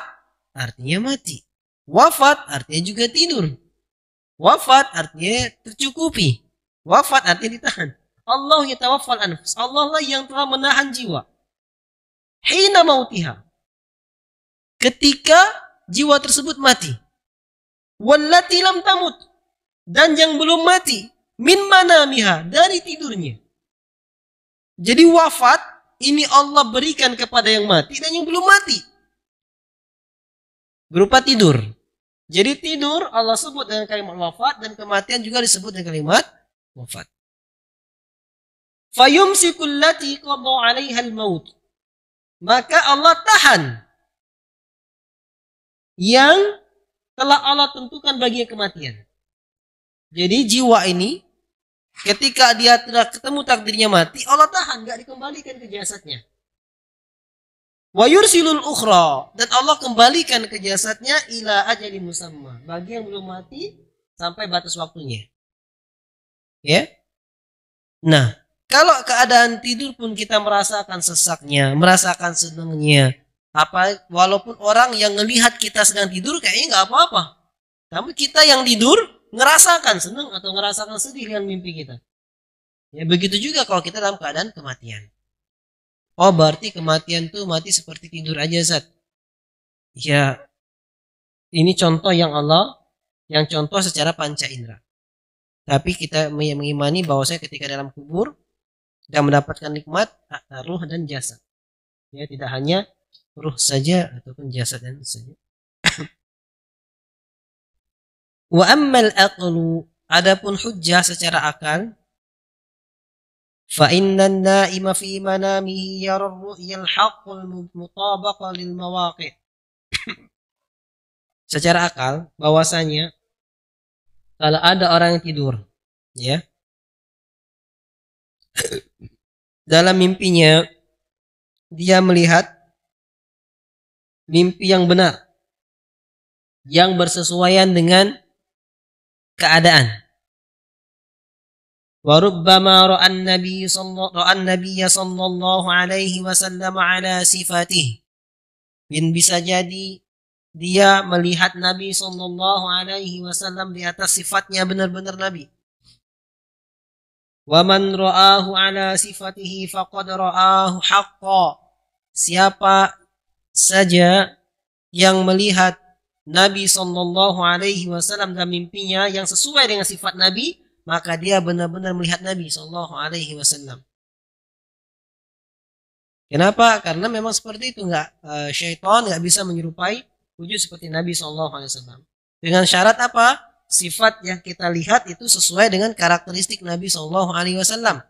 artinya mati. Wafat artinya juga tidur. Wafat artinya tercukupi. Wafat artinya ditahan. Allah yatawaffal anfus. Allah lah yang telah menahan jiwa. Hina mautiha. Ketika jiwa tersebut mati. Wallati lam tamut. Dan yang belum mati. Min manamiha. Dari tidurnya. Jadi wafat ini Allah berikan kepada yang mati dan yang belum mati. Berupa tidur. Jadi tidur Allah sebut dengan kalimat wafat dan kematian juga disebut dengan kalimat wafat. Fayumsiku allati qada 'alaiha al-maut. Maka Allah tahan yang telah Allah tentukan bagi kematian. Jadi jiwa ini ketika dia telah ketemu takdirnya mati, Allah tahan, gak dikembalikan ke jasadnya. Wa yursilul ukhra, dan Allah kembalikan ke jasadnya ila ajalin musamma, bagi yang belum mati sampai batas waktunya. Ya. Nah, kalau keadaan tidur pun kita merasakan sesaknya, merasakan senangnya, walaupun orang yang ngelihat kita sedang tidur kayaknya nggak apa-apa. Tapi kita yang tidur ngerasakan senang atau ngerasakan sedih dengan mimpi kita. Ya begitu juga kalau kita dalam keadaan kematian. Oh berarti kematian tuh mati seperti tidur aja Zat. Ya ini contoh yang contoh secara panca indera. Tapi kita mengimani bahwasanya ketika dalam kubur kita mendapatkan nikmat ruh dan jasad. Ya tidak hanya ruh saja ataupun jasad dan saja. Wa ammal aqlu, adapun hujjah secara akal, fa innan naima fi manamihi yara ar-ru'ya al-haqqul mutabaqa lil mawaqi'. Secara akal bahwasanya kalau ada orang yang tidur, ya, dalam mimpinya dia melihat mimpi yang benar, yang bersesuaian dengan keadaan. Wa rubbama ra'an nabiyya sallallahu alaihi wasallam ala sifatih. Dan bisa jadi dia melihat Nabi sallallahu alaihi wasallam di atas sifatnya benar-benar Nabi. Wa man ra'ahu ala sifatihi faqad ra'ahu haqqan. Siapa saja yang melihat Nabi Shallallahu Alaihi Wasallam dalam mimpinya yang sesuai dengan sifat Nabi, maka dia benar-benar melihat Nabi Shallallahu Alaihi Wasallam. Kenapa? Karena memang seperti itu, syaitan nggak bisa menyerupai wujud seperti Nabi Shallallahu Alaihi Wasallam. Dengan syarat apa? Sifat yang kita lihat itu sesuai dengan karakteristik Nabi Shallallahu Alaihi Wasallam.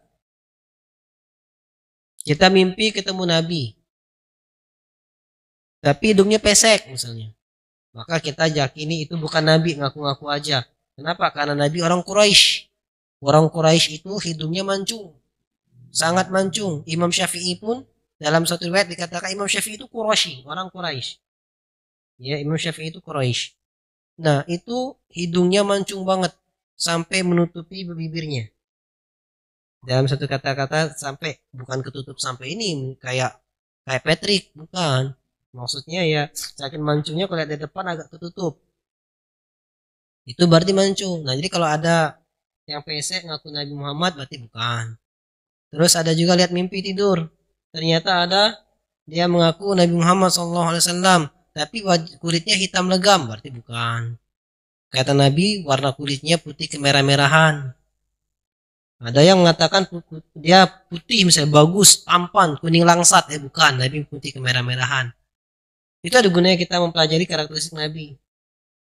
Kita mimpi ketemu Nabi, tapi hidungnya pesek misalnya, maka kita yakini itu bukan Nabi, ngaku-ngaku aja. Kenapa? Karena Nabi orang Quraisy. Orang Quraisy itu hidungnya mancung, sangat mancung. Imam Syafi'i pun dalam satu riwayat dikatakan Imam Syafi'i itu Quraisy, orang Quraisy. Ya, Imam Syafi'i itu Quraisy. Nah, itu hidungnya mancung banget sampai menutupi bibirnya. Dalam satu kata-kata sampai, bukan ketutup sampai ini kayak Patrick, bukan. Maksudnya ya saking mancungnya kalau lihat di depan agak tertutup. Itu berarti mancung. Nah, jadi kalau ada yang pesek ngaku Nabi Muhammad berarti bukan. Terus ada juga lihat mimpi tidur. Ternyata ada dia mengaku Nabi Muhammad SAW, tapi kulitnya hitam legam, berarti bukan. Kata Nabi warna kulitnya putih kemerah-merahan. Ada yang mengatakan dia putih misalnya bagus, tampan, kuning langsat, bukan, Nabi putih kemerah-merahan. Itu ada gunanya kita mempelajari karakteristik Nabi.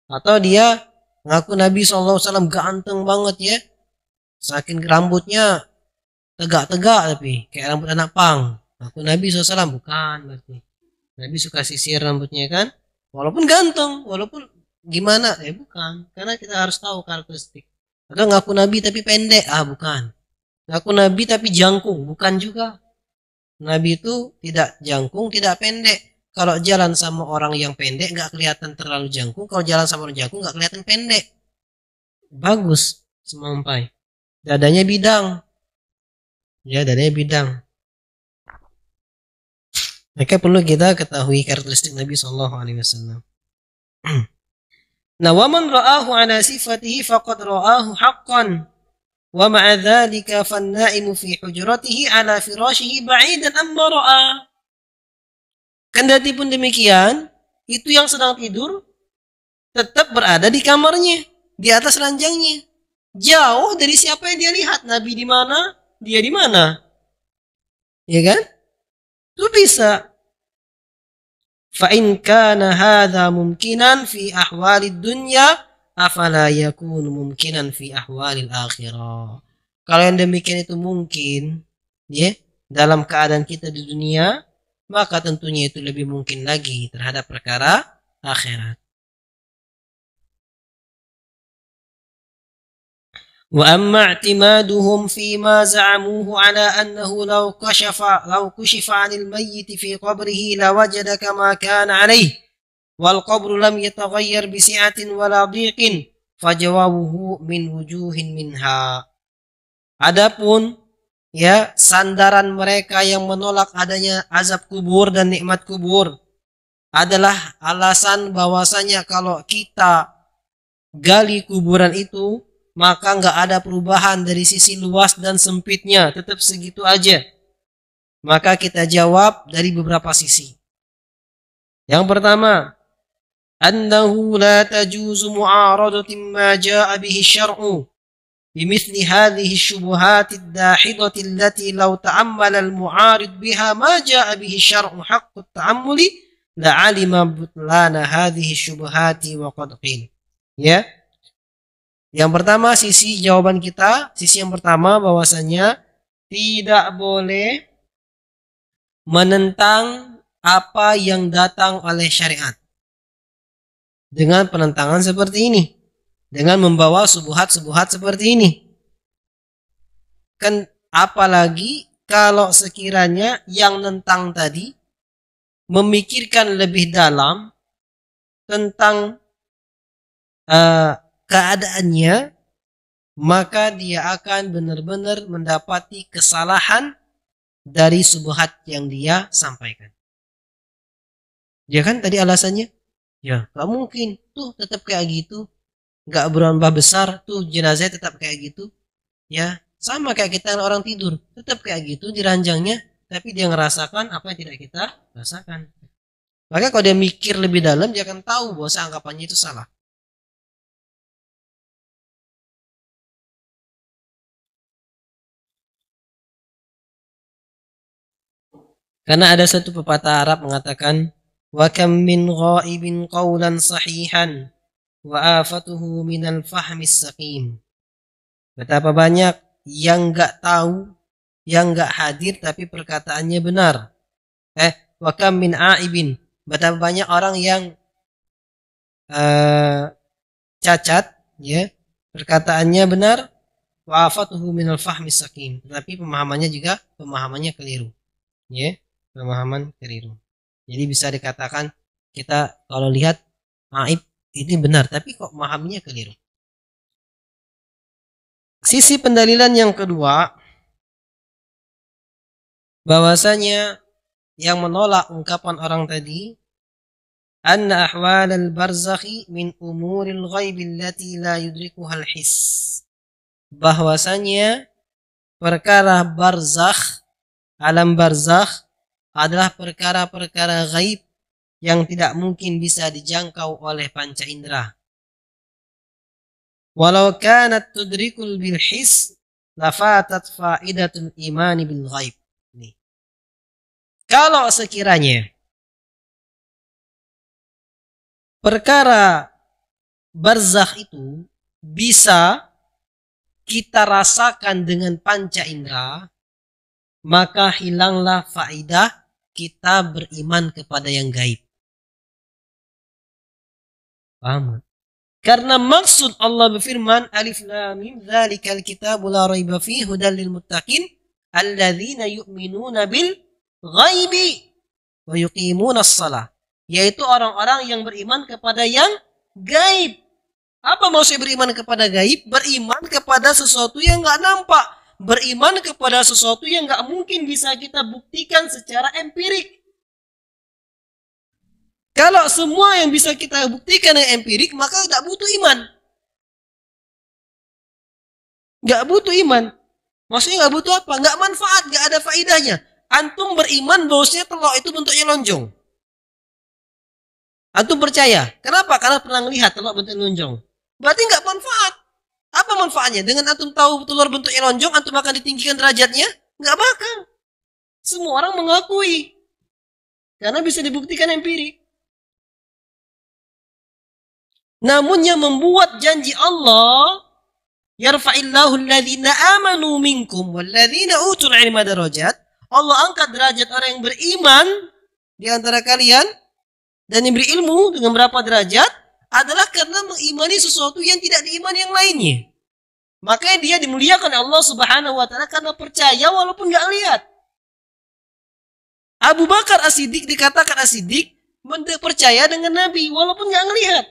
Atau dia mengaku Nabi SAW ganteng banget ya, saking rambutnya tegak-tegak tapi kayak rambut anak pang. Aku Nabi SAW, bukan berarti. Nabi suka sisir rambutnya kan, walaupun ganteng, walaupun gimana, bukan. Karena kita harus tahu karakteristik. Atau ngaku Nabi tapi pendek, bukan. Ngaku Nabi tapi jangkung, bukan juga. Nabi itu tidak jangkung, tidak pendek. Kalau jalan sama orang yang pendek nggak kelihatan terlalu jangkung, kalau jalan sama orang jangkung nggak kelihatan pendek. Bagus, semampai. Dadanya bidang. Ya, dadanya bidang. Maka perlu kita ketahui karakteristik Nabi Shallallahu Alaihi Wasallam. Nah, waman ra'ahu ala sifatihi faqad ra'ahu haqqan, wa ma'a dzalika fannaimu fi hujratihi ala firashihi ba'idan amma ra'a. Kendati pun demikian, itu yang sedang tidur tetap berada di kamarnya, di atas ranjangnya, jauh dari siapa yang dia lihat. Nabi di mana, dia di mana, ya kan? Itu bisa. Fa in kana hadza mumkinan fi ahwalid dunya afala yakunu mumkinan fi ahwalil akhirah. Kalau yang demikian itu mungkin ya dalam keadaan kita di dunia, maka tentunya itu lebih mungkin lagi terhadap perkara akhirat. وأما اعتمادهم فيما زعموه على أنه لو كشف عن الميت في قبره لوجد كما كان عليه والقبر لم يتغير بسعة ولا ضيق فجوابه من وجوه منها. Adapun ya sandaran mereka yang menolak adanya azab kubur dan nikmat kubur adalah alasan bahwasanya kalau kita gali kuburan itu maka nggak ada perubahan dari sisi luas dan sempitnya, tetap segitu aja. Maka kita jawab dari beberapa sisi. Yang pertama, annahu la tajuzu mu'aradatu ma jaa'a bihi syar'u bimithli hadhihi syubuhat ad-dahidati allati law ta'ammala al-mu'arid biha ma jaa'a bihi syar'u haqqu at-ta'ammuli la 'alima butlana hadhihi syubuhati wa qad qil. Ya. Yang pertama sisi jawaban kita, sisi yang pertama bahwasanya tidak boleh menentang apa yang datang oleh syariat dengan penentangan seperti ini, dengan membawa subuhat-subuhat seperti ini. Kan apalagi kalau sekiranya yang nentang tadi memikirkan lebih dalam tentang keadaannya, maka dia akan benar-benar mendapati kesalahan dari subhat yang dia sampaikan. Ya kan tadi alasannya, ya gak mungkin, tuh tetap kayak gitu, gak berubah besar, tuh jenazah tetap kayak gitu. Ya sama kayak kita orang tidur, tetap kayak gitu di ranjangnya, tapi dia ngerasakan apa yang tidak kita rasakan. Maka kalau dia mikir lebih dalam, dia akan tahu bahwa anggapannya itu salah. Karena ada satu pepatah Arab mengatakan, wa kam min ghaibin qawlan sahihan wa afatuhu minal fahmis saqim. Betapa banyak yang enggak tahu, yang enggak hadir tapi perkataannya benar. Wa kam min aibin. Betapa banyak orang yang cacat, ya, perkataannya benar, wa afatuhu minal fahmis saqim, tapi pemahamannya juga pemahamannya keliru, ya, pemahaman keliru. Jadi bisa dikatakan kita kalau lihat aib ini benar, tapi kok memahaminya keliru. Sisi pendalilan yang kedua, bahwasanya yang menolak ungkapan orang tadi, anna ahwal al-barzakhi min umuril ghaib allati la yudrikuha al-his. Bahwasanya perkara barzakh, alam barzakh adalah perkara-perkara gaib yang tidak mungkin bisa dijangkau oleh panca indera. Walau kanat tudrikul bil his lafatat faidatul imani bil ghaib. Nih. Kalau sekiranya perkara barzakh itu bisa kita rasakan dengan panca indera, maka hilanglah faidah kita beriman kepada yang gaib. Paham? Karena maksud Allah berfirman, Alif Lam Mim, dzalikal kitabu la raiba fihi hudal lil muttaqin alladzina yu'minuna bil ghaibi wa yuqimunas shalah. Yaitu orang-orang yang beriman kepada yang gaib. Apa maksudnya beriman kepada gaib? Beriman kepada sesuatu yang enggak nampak. Beriman kepada sesuatu yang enggak mungkin bisa kita buktikan secara empirik. Kalau semua yang bisa kita buktikan yang empirik, maka enggak butuh iman. Enggak butuh iman. Maksudnya enggak butuh apa? Enggak manfaat, enggak ada faidahnya. Antum beriman bahwasanya telur itu bentuknya lonjong. Antum percaya. Kenapa? Karena pernah melihat telur bentuknya lonjong. Berarti enggak manfaat. Apa manfaatnya? Dengan antum tahu telur bentuknya lonjong, antum akan ditinggikan derajatnya? Enggak bakal. Semua orang mengakui. Karena bisa dibuktikan empirik. Namun yang membuat janji Allah, yarfa'illahu alladhina amanu minkum walladhina utul ilma darajat. Allah angkat derajat orang yang beriman di antara kalian dan yang berilmu dengan berapa derajat adalah karena mengimani sesuatu yang tidak diimani yang lainnya. Makanya dia dimuliakan oleh Allah Subhanahu wa taala karena percaya walaupun enggak lihat. Abu Bakar As-Siddiq dikatakan As-Siddiq percaya dengan Nabi walaupun enggak ngelihat.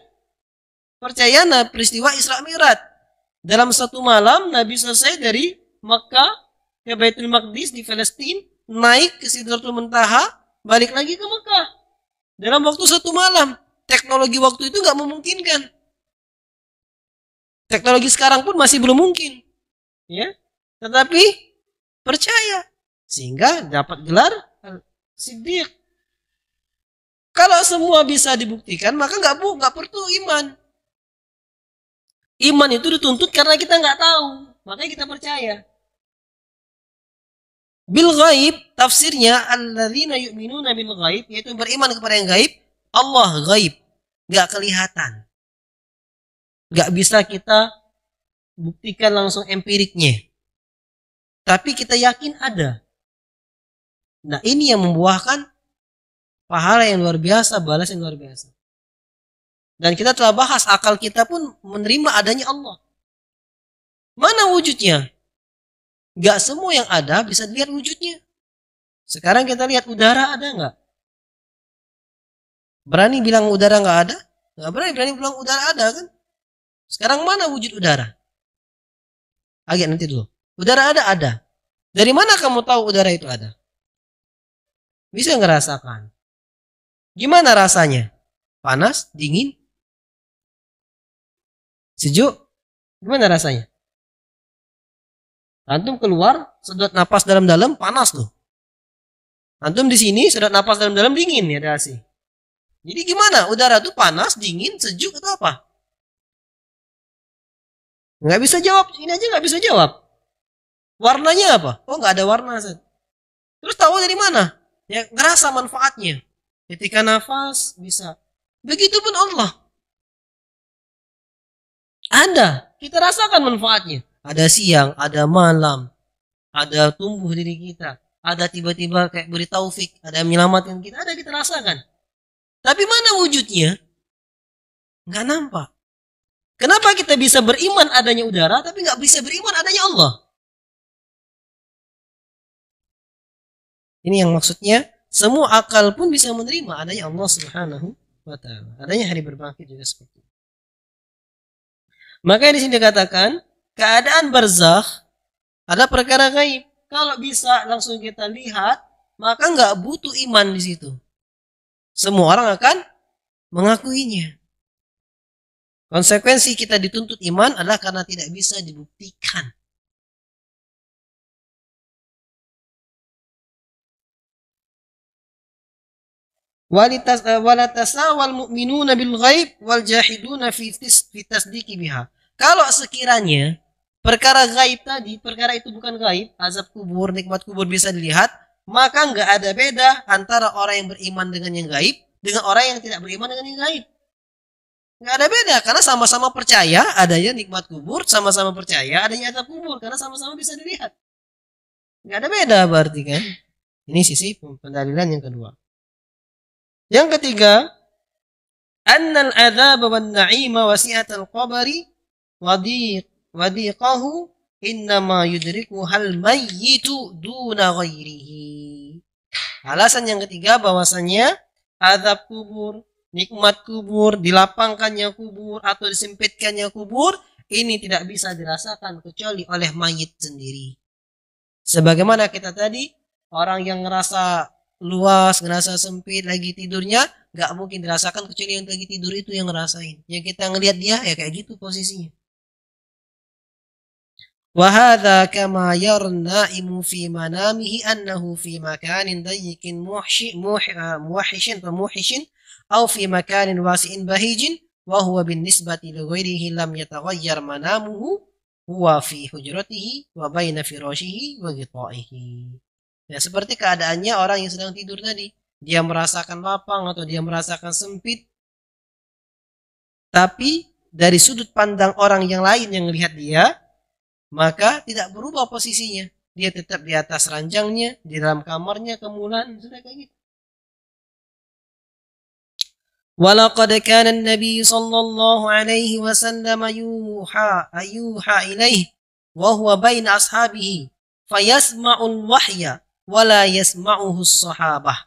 Percaya peristiwa Isra Mi'raj. Dalam satu malam Nabi selesai dari Makkah ke Baitul Maqdis di Palestina, naik ke Sidratul Muntaha, balik lagi ke Makkah. Dalam waktu satu malam. Teknologi waktu itu nggak memungkinkan. Teknologi sekarang pun masih belum mungkin. Ya, tetapi percaya sehingga dapat gelar Siddiq. Kalau semua bisa dibuktikan, maka nggak perlu iman. Iman itu dituntut karena kita nggak tahu, makanya kita percaya. Bil ghaib tafsirnya alladzina yu'minuna bil ghaib, yaitu beriman kepada yang gaib. Allah gaib, nggak kelihatan, nggak bisa kita buktikan langsung empiriknya, tapi kita yakin ada. Nah ini yang membuahkan pahala yang luar biasa, balas yang luar biasa. Dan kita telah bahas akal kita pun menerima adanya Allah. Mana wujudnya? Gak semua yang ada bisa dilihat wujudnya. Sekarang kita lihat udara ada nggak? Berani bilang udara nggak ada? Nggak berani bilang udara ada kan? Sekarang mana wujud udara? Agak nanti dulu. Udara ada. Dari mana kamu tahu udara itu ada? Bisa ngerasakan. Gimana rasanya? Panas, dingin, sejuk? Gimana rasanya? Antum keluar, sedot napas dalam-dalam, panas loh. Antum di sini sedot napas dalam-dalam, dingin ya, ada AC. Jadi gimana? Udara itu panas, dingin, sejuk atau apa? Nggak bisa jawab. Ini aja nggak bisa jawab. Warnanya apa? Oh, nggak ada warna. Terus tahu dari mana? Ya ngerasa manfaatnya. Ketika nafas bisa. Begitupun Allah. Ada. Kita rasakan manfaatnya. Ada siang, ada malam. Ada tumbuh diri kita. Ada tiba-tiba kayak beri taufik. Ada yang menyelamatkan kita. Ada kita rasakan. Tapi mana wujudnya? Nggak nampak. Kenapa kita bisa beriman adanya udara, tapi nggak bisa beriman adanya Allah? Ini yang maksudnya, semua akal pun bisa menerima adanya Allah Subhanahu wa Ta'ala. Adanya hari berbangkit juga seperti itu. Maka di sini dikatakan, keadaan barzakh ada perkara gaib. Kalau bisa langsung kita lihat, maka nggak butuh iman di situ. Semua orang akan mengakuinya. Konsekuensi kita dituntut iman adalah karena tidak bisa dibuktikan. Walatasawal mu'minuna bil ghaib wal jahiduna fi tasdiqi biha. Kalau sekiranya perkara gaib tadi, perkara itu bukan gaib, azab kubur, nikmat kubur bisa dilihat, maka nggak ada beda antara orang yang beriman dengan yang gaib dengan orang yang tidak beriman dengan yang gaib. Nggak ada beda, karena sama-sama percaya adanya nikmat kubur, sama-sama percaya adanya azab kubur, karena sama-sama bisa dilihat. Nggak ada beda berarti kan. Ini sisi pendalilan yang kedua. Yang ketiga, annal adzab wan na'ima wasi'atal qabri wadiqahu innama yudriku hal mayyitu duna ghairihi. Alasan yang ketiga bahwasanya azab kubur, nikmat kubur, dilapangkannya kubur atau disempitkannya kubur, ini tidak bisa dirasakan kecuali oleh mayit sendiri. Sebagaimana kita tadi, orang yang ngerasa luas, ngerasa sempit, lagi tidurnya, gak mungkin dirasakan kecuali yang lagi tidur itu yang ngerasain. Yang kita ngelihat dia, ya kayak gitu posisinya. Wahada kama yarna'imu fi manamihi annahu fi makanin dayyikin muwahishin atau fi makanin wasi'in bahijin wa huwa bin nisbati li ghairihi lam yataghayyar manamuhu huwa fi hujratihi wa baina firashihi wa ghita'ihi. Ya, seperti keadaannya orang yang sedang tidur tadi. Dia merasakan lapang atau dia merasakan sempit. Tapi dari sudut pandang orang yang lain yang melihat dia, maka tidak berubah posisinya. Dia tetap di atas ranjangnya, di dalam kamarnya, kemulan, sudah kayak gitu. Walaqad kana an-nabiy sallallahu alaihi wasallam yuha ilaihi wa huwa baina ashabihi fayasma'ul wahya wala yasma'uhu sahabah.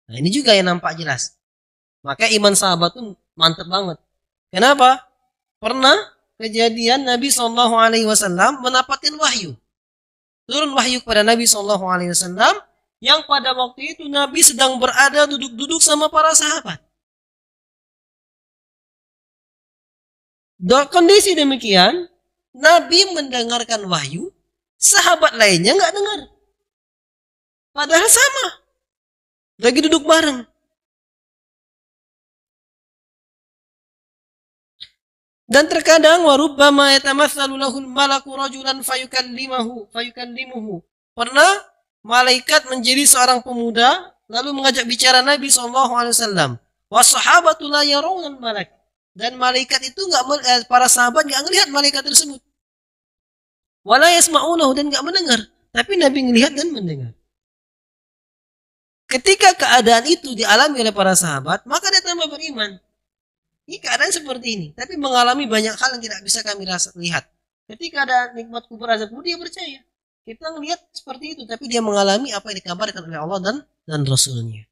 Nah, ini juga yang nampak jelas. Maka iman sahabat tuh mantap banget. Kenapa? Pernah kejadian Nabi SAW mendapatkan wahyu. Turun wahyu kepada Nabi SAW yang pada waktu itu Nabi sedang berada duduk-duduk sama para sahabat. Dalam kondisi demikian, Nabi mendengarkan wahyu, sahabat lainnya nggak dengar. Padahal sama. Lagi duduk bareng. Dan terkadang warubbama yatamatsalu lahul malaku rajulan fayukallimuhu. Pernah malaikat menjadi seorang pemuda lalu mengajak bicara Nabi SAW. Wassahabatu la yarawna malak. Dan malaikat itu para sahabat enggak melihat malaikat tersebut. Wala yasma'unahu, dan enggak mendengar. Tapi Nabi melihat dan mendengar. Ketika keadaan itu dialami oleh para sahabat, maka dia tambah beriman. Ini keadaan seperti ini, tapi mengalami banyak hal yang tidak bisa kami lihat. Ketika ada nikmat kubur azab kubur, dia percaya. Kita melihat seperti itu, tapi dia mengalami apa yang dikabarkan oleh Allah dan Rasulnya.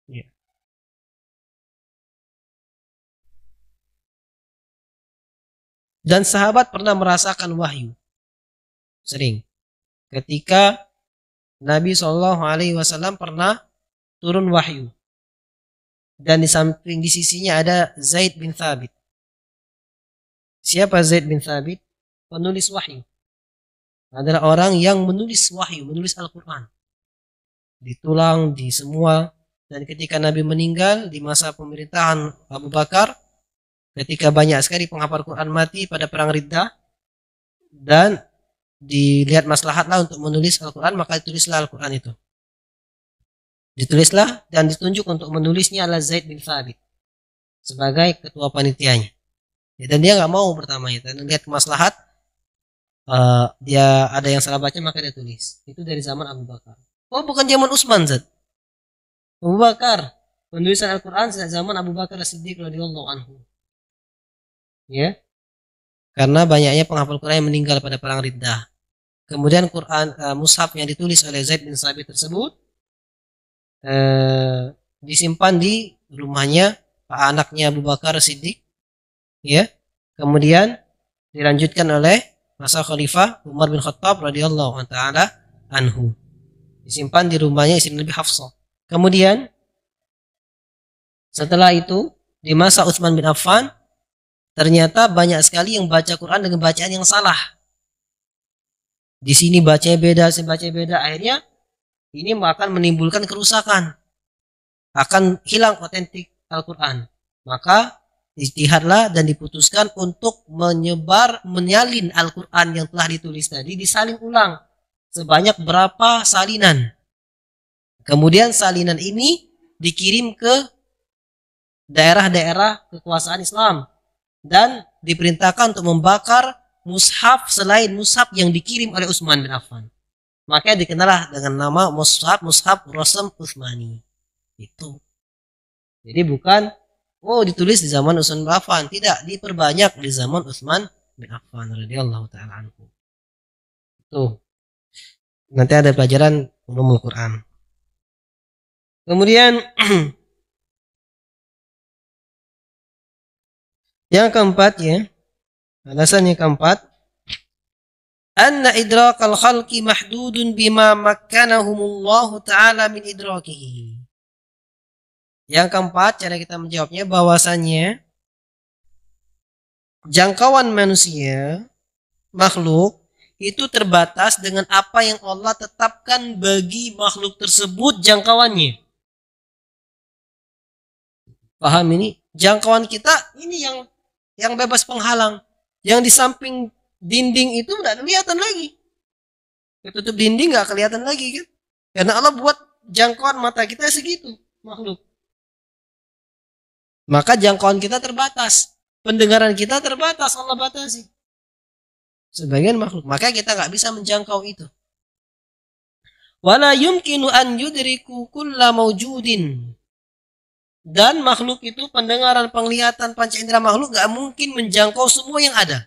Ya. Dan sahabat pernah merasakan wahyu. Sering. Ketika Nabi SAW pernah turun wahyu. Dan di sisinya ada Zaid bin Thabit. Siapa Zaid bin Thabit? Penulis wahyu. Adalah orang yang menulis wahyu, menulis Al-Quran. Di tulang, di semua dan ketika Nabi meninggal di masa pemerintahan Abu Bakar, ketika banyak sekali penghafal Quran mati pada perang Riddah, dan dilihat maslahatlah untuk menulis Al-Quran, maka ditulislah Al-Quran itu. Ditulislah dan ditunjuk untuk menulisnya adalah Zaid bin Thabit sebagai ketua panitianya. Dan dia nggak mau pertamanya, dan lihat kemaslahat, dia ada yang salah baca maka dia tulis. Itu dari zaman Abu Bakar. Oh, bukan zaman Utsman, Zat. Abu Bakar, penulisan Al-Quran sejak zaman Abu Bakar As-Siddiq radhiyallahu anhu. Ya, karena banyaknya penghafal Quran yang meninggal pada perang Riddah. Kemudian Quran mushaf yang ditulis oleh Zaid bin Thabit tersebut disimpan di rumahnya anaknya Abu Bakar Siddiq, ya. Kemudian dilanjutkan oleh masa Khalifah Umar bin Khattab radhiyallahu taala anhu. Disimpan di rumahnya istri Nabi Hafsah. Kemudian setelah itu di masa Utsman bin Affan, ternyata banyak sekali yang baca Quran dengan bacaan yang salah. Di sini bacanya beda, sini bacanya beda. Akhirnya ini akan menimbulkan kerusakan. Akan hilang otentik Al-Quran. Maka ijtihadlah dan diputuskan untuk menyalin Al-Quran yang telah ditulis tadi, disalin ulang. Sebanyak berapa salinan. Kemudian salinan ini dikirim ke daerah-daerah kekuasaan Islam. Dan diperintahkan untuk membakar mushaf selain mushaf yang dikirim oleh Utsman bin Affan. Makanya dikenal dengan nama mushaf Rasm Utsmani. Itu. Jadi bukan ditulis di zaman Utsman bin Affan, tidak, diperbanyak di zaman Utsman bin Affan radhiyallahu taala anhu. Itu. Nanti ada pelajaran ulumul Quran. Kemudian yang keempat, ya, alasan yang keempat, anna idrakal khalqi mahdudun bima makkanahumullahu ta'ala min idrakihi. Yang keempat, cara kita menjawabnya bahwasannya jangkauan manusia, makhluk, itu terbatas dengan apa yang Allah tetapkan bagi makhluk tersebut jangkauannya. Paham ini? Jangkauan kita ini yang bebas penghalang. Yang di samping dinding itu tidak kelihatan lagi. Ketutup dinding nggak kelihatan lagi kan? Karena Allah buat jangkauan mata kita segitu makhluk. Maka jangkauan kita terbatas, pendengaran kita terbatas, Allah batasi. Sebagian makhluk, maka kita nggak bisa menjangkau itu. Wala yumkinu an yudriku kulla mawjudin. Dan makhluk itu, pendengaran, penglihatan, panca indera makhluk gak mungkin menjangkau semua yang ada.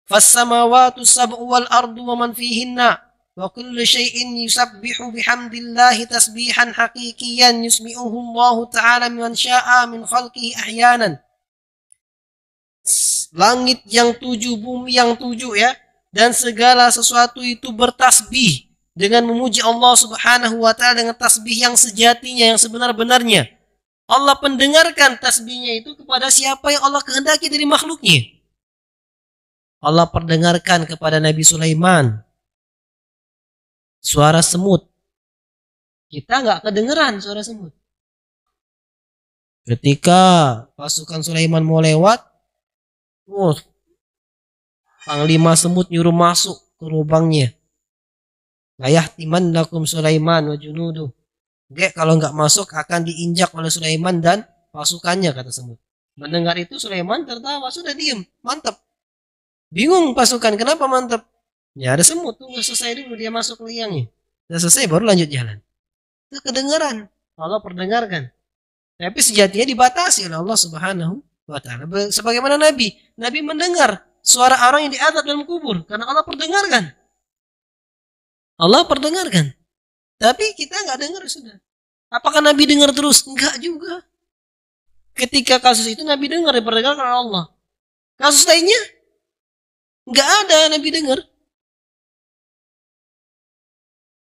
Fassamawatu sab'u wal ardu wa man fihinna wa kullu syai'in yusabbihu bihamdillahi tasbihan haqiqiyan yusmi'uhu Allah ta'ala man sya'a min khalqihi ahyanan. Langit yang 7, bumi yang 7, ya, dan segala sesuatu itu bertasbih dengan memuji Allah Subhanahu wa ta'ala dengan tasbih yang sejatinya, yang sebenar-benarnya. Allah pendengarkan tasbihnya itu kepada siapa yang Allah kehendaki dari makhluknya. Allah perdengarkan kepada Nabi Sulaiman suara semut. Kita nggak kedengeran suara semut. Ketika pasukan Sulaiman mau lewat, panglima semut nyuruh masuk ke lubangnya. La yahtimannakum Sulaiman wa junuduh. Kalau nggak masuk akan diinjak oleh Sulaiman dan pasukannya, kata semut. Mendengar itu Sulaiman tertawa, sudah diam, mantap. Bingung pasukan, kenapa mantap? Ya ada semut, tunggu selesai dulu dia masuk liangnya. Sudah selesai baru lanjut jalan. Itu kedengaran, Allah perdengarkan. Tapi sejatinya dibatasi oleh Allah Subhanahu wa ta'ala. Sebagaimana Nabi mendengar suara orang yang diadab dalam kubur karena Allah perdengarkan. Allah perdengarkan. Tapi kita nggak dengar sudah. Apakah Nabi dengar terus? Enggak juga. Ketika kasus itu Nabi dengar diperdengarkan oleh Allah. Kasus lainnya nggak ada Nabi dengar.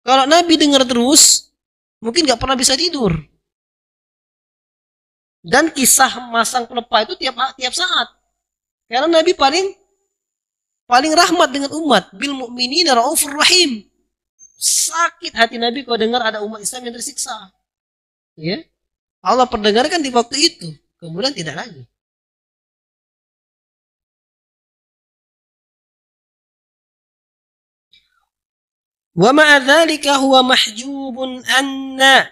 Kalau Nabi dengar terus, mungkin nggak pernah bisa tidur. Dan kisah masang pelepah itu tiap saat. Karena Nabi paling rahmat dengan umat. Bil mu'minina raufur rahim. Sakit hati Nabi kalau dengar ada umat Islam yang tersiksa. Ya, Allah perdengarkan di waktu itu, kemudian tidak lagi. Wa ma'a dzalika huwa mahjubun anna.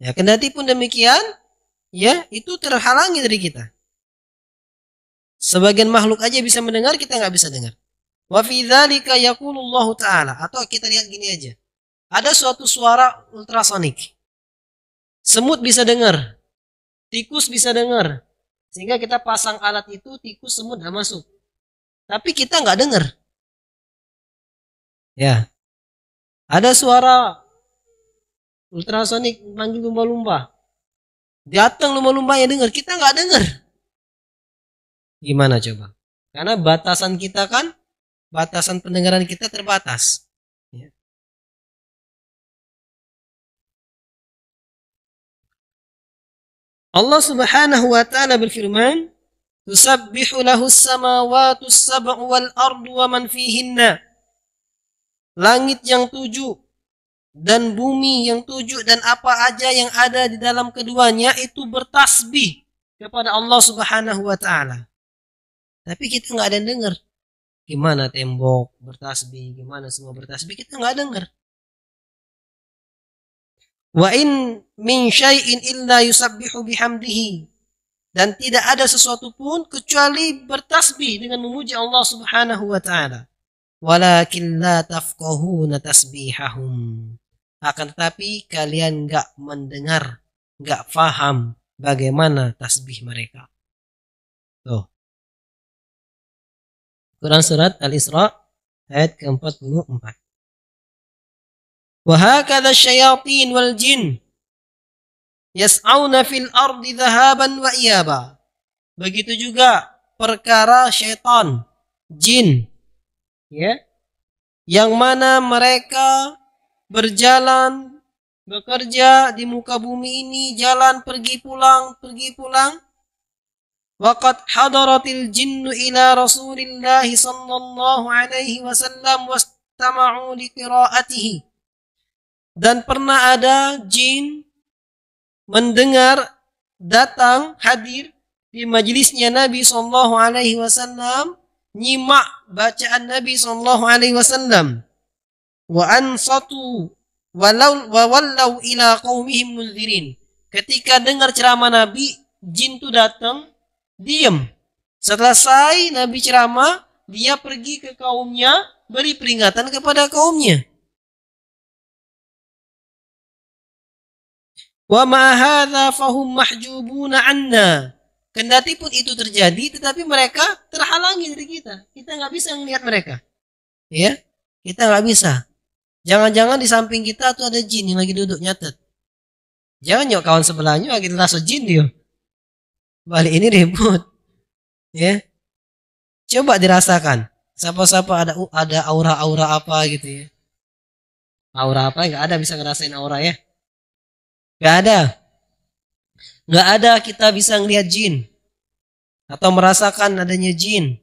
Ya, kendati pun demikian, ya, itu terhalangi dari kita. Sebagian makhluk aja bisa mendengar, kita nggak bisa dengar. Wa fi dzalika yaqulullahu ta'ala, atau kita lihat gini aja. Ada suatu suara ultrasonik. Semut bisa dengar, tikus bisa dengar. Sehingga kita pasang alat itu, tikus, semut nggak masuk. Tapi kita nggak dengar. Ya, ada suara ultrasonik manggil lumba-lumba. Datang lumba-lumbanya dengar, kita nggak dengar. Gimana coba? Karena batasan kita kan, batasan pendengaran kita terbatas. Ya. Allah Subhanahu wa taala berfirman, "Tusabbihu lahus samawati as-sab'u wal ardu wa man fihinna." Langit yang 7 dan bumi yang 7 dan apa aja yang ada di dalam keduanya itu bertasbih kepada Allah Subhanahu wa taala. Tapi kita nggak ada yang dengar. Gimana tembok bertasbih, gimana semua bertasbih, kita nggak dengar. Wa in min syai'in illa yusabbihu bihamdihi. Dan tidak ada sesuatu pun kecuali bertasbih dengan memuji Allah Subhanahu wa taala. Walakin la tafqahuna tasbihahum. Akan tetapi kalian enggak mendengar, enggak faham bagaimana tasbih mereka. Tuh. Quran surat Al-Isra ayat ke-44. Wa hakadha asyayatin wal jin yas'auna fil ardi dhahaban wa iyaba. Begitu juga perkara syaitan, jin, ya, yang mana mereka berjalan, bekerja di muka bumi ini, jalan pergi pulang. Waqad hadaratil jinnu ila Rasulillah sallallahu alaihi wasallam wastama'u liqira'atihi. Dan pernah ada jin mendengar, datang, hadir di majelisnya Nabi sallallahu alaihi wasallam, nyimak bacaan Nabi sallallahu alaihi wasallam. Wa ansatu wallau ila qaumihim munzirin. Ketika dengar ceramah Nabi, jin itu datang, diam. Selesai Nabi ceramah, dia pergi ke kaumnya, beri peringatan kepada kaumnya. Wa ma hadza fahum mahjubuna anna. Kendati pun itu terjadi, tetapi mereka terhalangi dari kita. Kita nggak bisa melihat mereka. Ya, kita nggak bisa. Jangan-jangan di samping kita tuh ada jin yang lagi duduk nyatet. Jangan nyok kawan sebelahnya lagi terasa jin dia. Balik ini ribut. Ya, coba dirasakan. Siapa-siapa ada aura-aura apa gitu ya? Aura apa? Nggak ada bisa ngerasain aura ya? Nggak ada. Nggak ada kita bisa ngelihat jin atau merasakan adanya jin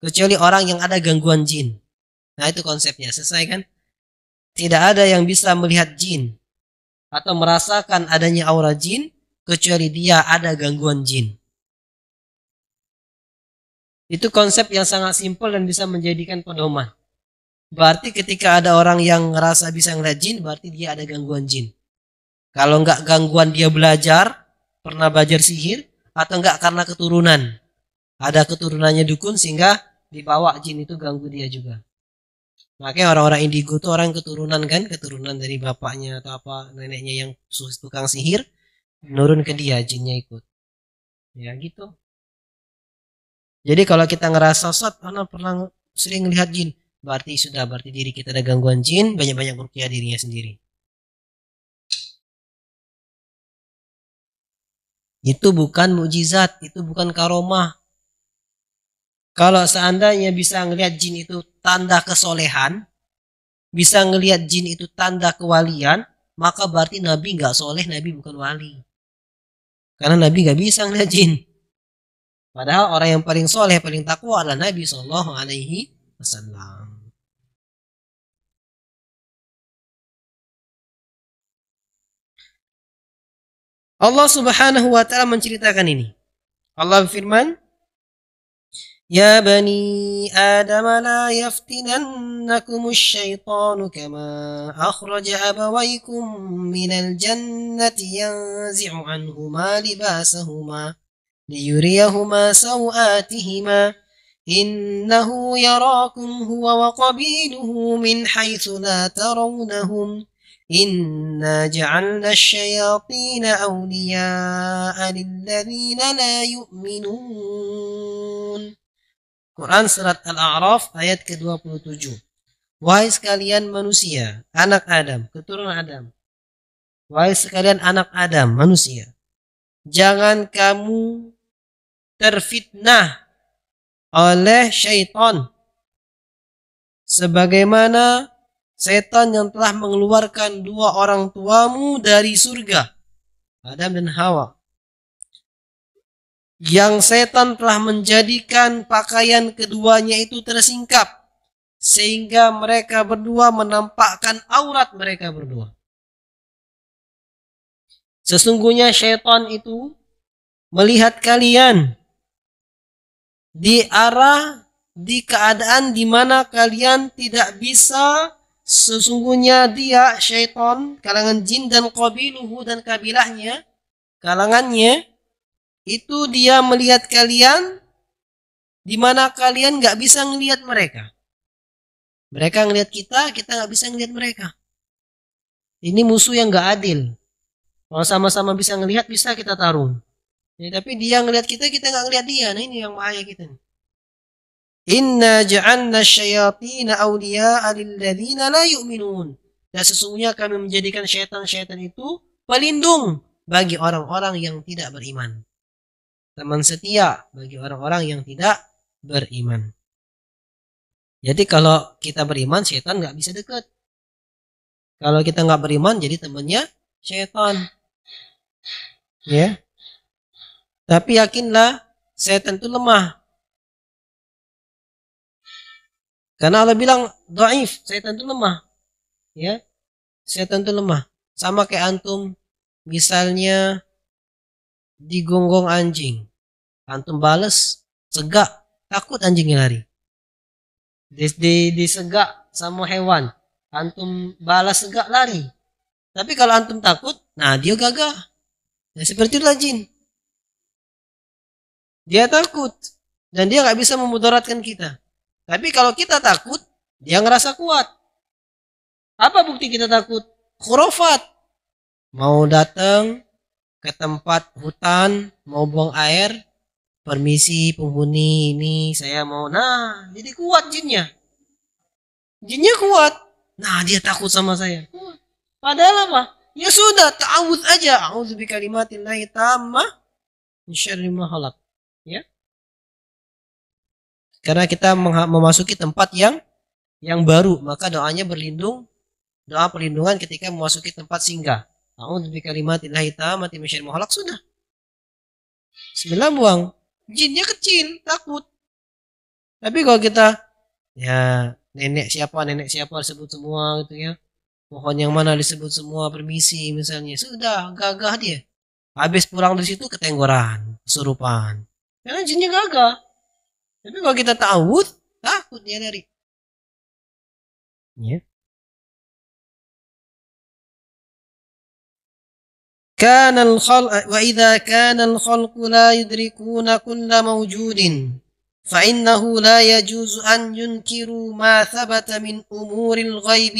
kecuali orang yang ada gangguan jin. Nah itu konsepnya, selesai kan? Tidak ada yang bisa melihat jin atau merasakan adanya aura jin kecuali dia ada gangguan jin. Itu konsep yang sangat simpel dan bisa menjadikan pedoman. Berarti ketika ada orang yang ngerasa bisa ngelihat jin, berarti dia ada gangguan jin. Kalau enggak gangguan dia belajar, pernah belajar sihir, atau enggak karena keturunan. Ada keturunannya dukun sehingga dibawa jin itu ganggu dia juga. Makanya orang-orang indigo itu orang keturunan kan, keturunan dari bapaknya atau apa, neneknya yang tukang sihir, menurun ke dia, jinnya ikut. Ya gitu. Jadi kalau kita ngerasa karena pernah sering lihat jin, berarti diri kita ada gangguan jin, banyak-banyak meruqyah dirinya sendiri. Itu bukan mukjizat, itu bukan karomah. Kalau seandainya bisa ngelihat jin itu tanda kesolehan, bisa ngelihat jin itu tanda kewalian, maka berarti Nabi nggak soleh, Nabi bukan wali. Karena Nabi nggak bisa ngelihat jin. Padahal orang yang paling soleh, paling takwa adalah Nabi Shallallahu Alaihi Wasallam. Allah Subhanahu wa taala menceritakan ini. Allah berfirman, "Ya bani Adam la yaftinannakumus syaitanu kama akhraja abawaykum minal jannati yanzi'u anhuma libasahuma liyuriyahuma sawatihima innahu yarakum huwa wa qabiluhu min haitsu la tarawnahum inna ja'alna asy-syayatina awliya'a lilladzina la yu'minun." Quran surat Al-A'raf ayat ke-27. Wahai sekalian manusia, anak Adam, keturunan Adam. Wahai sekalian anak Adam, manusia, jangan kamu terfitnah oleh syaitan sebagaimana setan yang telah mengeluarkan dua orang tuamu dari surga, Adam dan Hawa. Yang setan telah menjadikan pakaian keduanya itu tersingkap, sehingga mereka berdua menampakkan aurat mereka berdua. Sesungguhnya syaitan itu melihat kalian di keadaan di mana kalian tidak bisa. Sesungguhnya dia syaitan, kalangan jin dan qabiluhu dan kabilahnya, kalangannya, itu dia melihat kalian di mana kalian gak bisa ngelihat mereka. Mereka ngelihat kita, kita gak bisa ngelihat mereka. Ini musuh yang gak adil. Kalau sama-sama bisa ngelihat, bisa kita tarung. Ya, tapi dia ngelihat kita, kita gak ngelihat dia. Nah ini yang bahaya kita. Inna ja'alna syayatina awliya'a lilladzina la yu'minun. Dan sesungguhnya kami menjadikan syaitan-syaitan itu pelindung bagi orang-orang yang tidak beriman. Teman setia bagi orang-orang yang tidak beriman. Jadi kalau kita beriman, syaitan gak bisa dekat. Kalau kita gak beriman, jadi temannya syaitan. Ya. Tapi yakinlah, syaitan itu lemah. Karena Allah bilang dhaif, syaitan itu lemah. Ya. Syaitan itu lemah. Sama kayak antum misalnya digonggong anjing, antum bales segak, takut anjingnya lari. Disegak sama hewan, antum balas segak lari. Tapi kalau antum takut, nah dia gagah. Nah, seperti itulah jin. Dia takut dan dia nggak bisa memudaratkan kita. Tapi kalau kita takut, dia ngerasa kuat. Apa bukti kita takut? Khurafat. Mau datang ke tempat hutan, mau buang air, permisi penghuni ini saya mau. Nah, jadi kuat jinnya. Jinnya kuat. Nah, dia takut sama saya. Padahal apa? Ya sudah, ta'awudz aja. A'udzu bikalimatillahi tammah min syarri ma khalaq. Ya. Karena kita memasuki tempat yang baru, maka doanya berlindung, doa perlindungan ketika memasuki tempat singgah. A'udzu bikalimatillahi tammati min syarri ma khalaq, sudah. Bismillah, buang. Jinnya kecil, takut. Tapi kalau kita ya nenek siapa disebut semua gitu ya. Pohon yang mana disebut semua, permisi misalnya, sudah gagah dia. Habis pulang dari situ ketenggoran, kesurupan. Karena jinnya gagah. Tapi kalau kita ta'awudz, takut dia dari. Ya. وإذا كان الخلق لا يدركون كل موجود فإنه لا يجوز أن ينكروا ما ثبت من أمور الغيب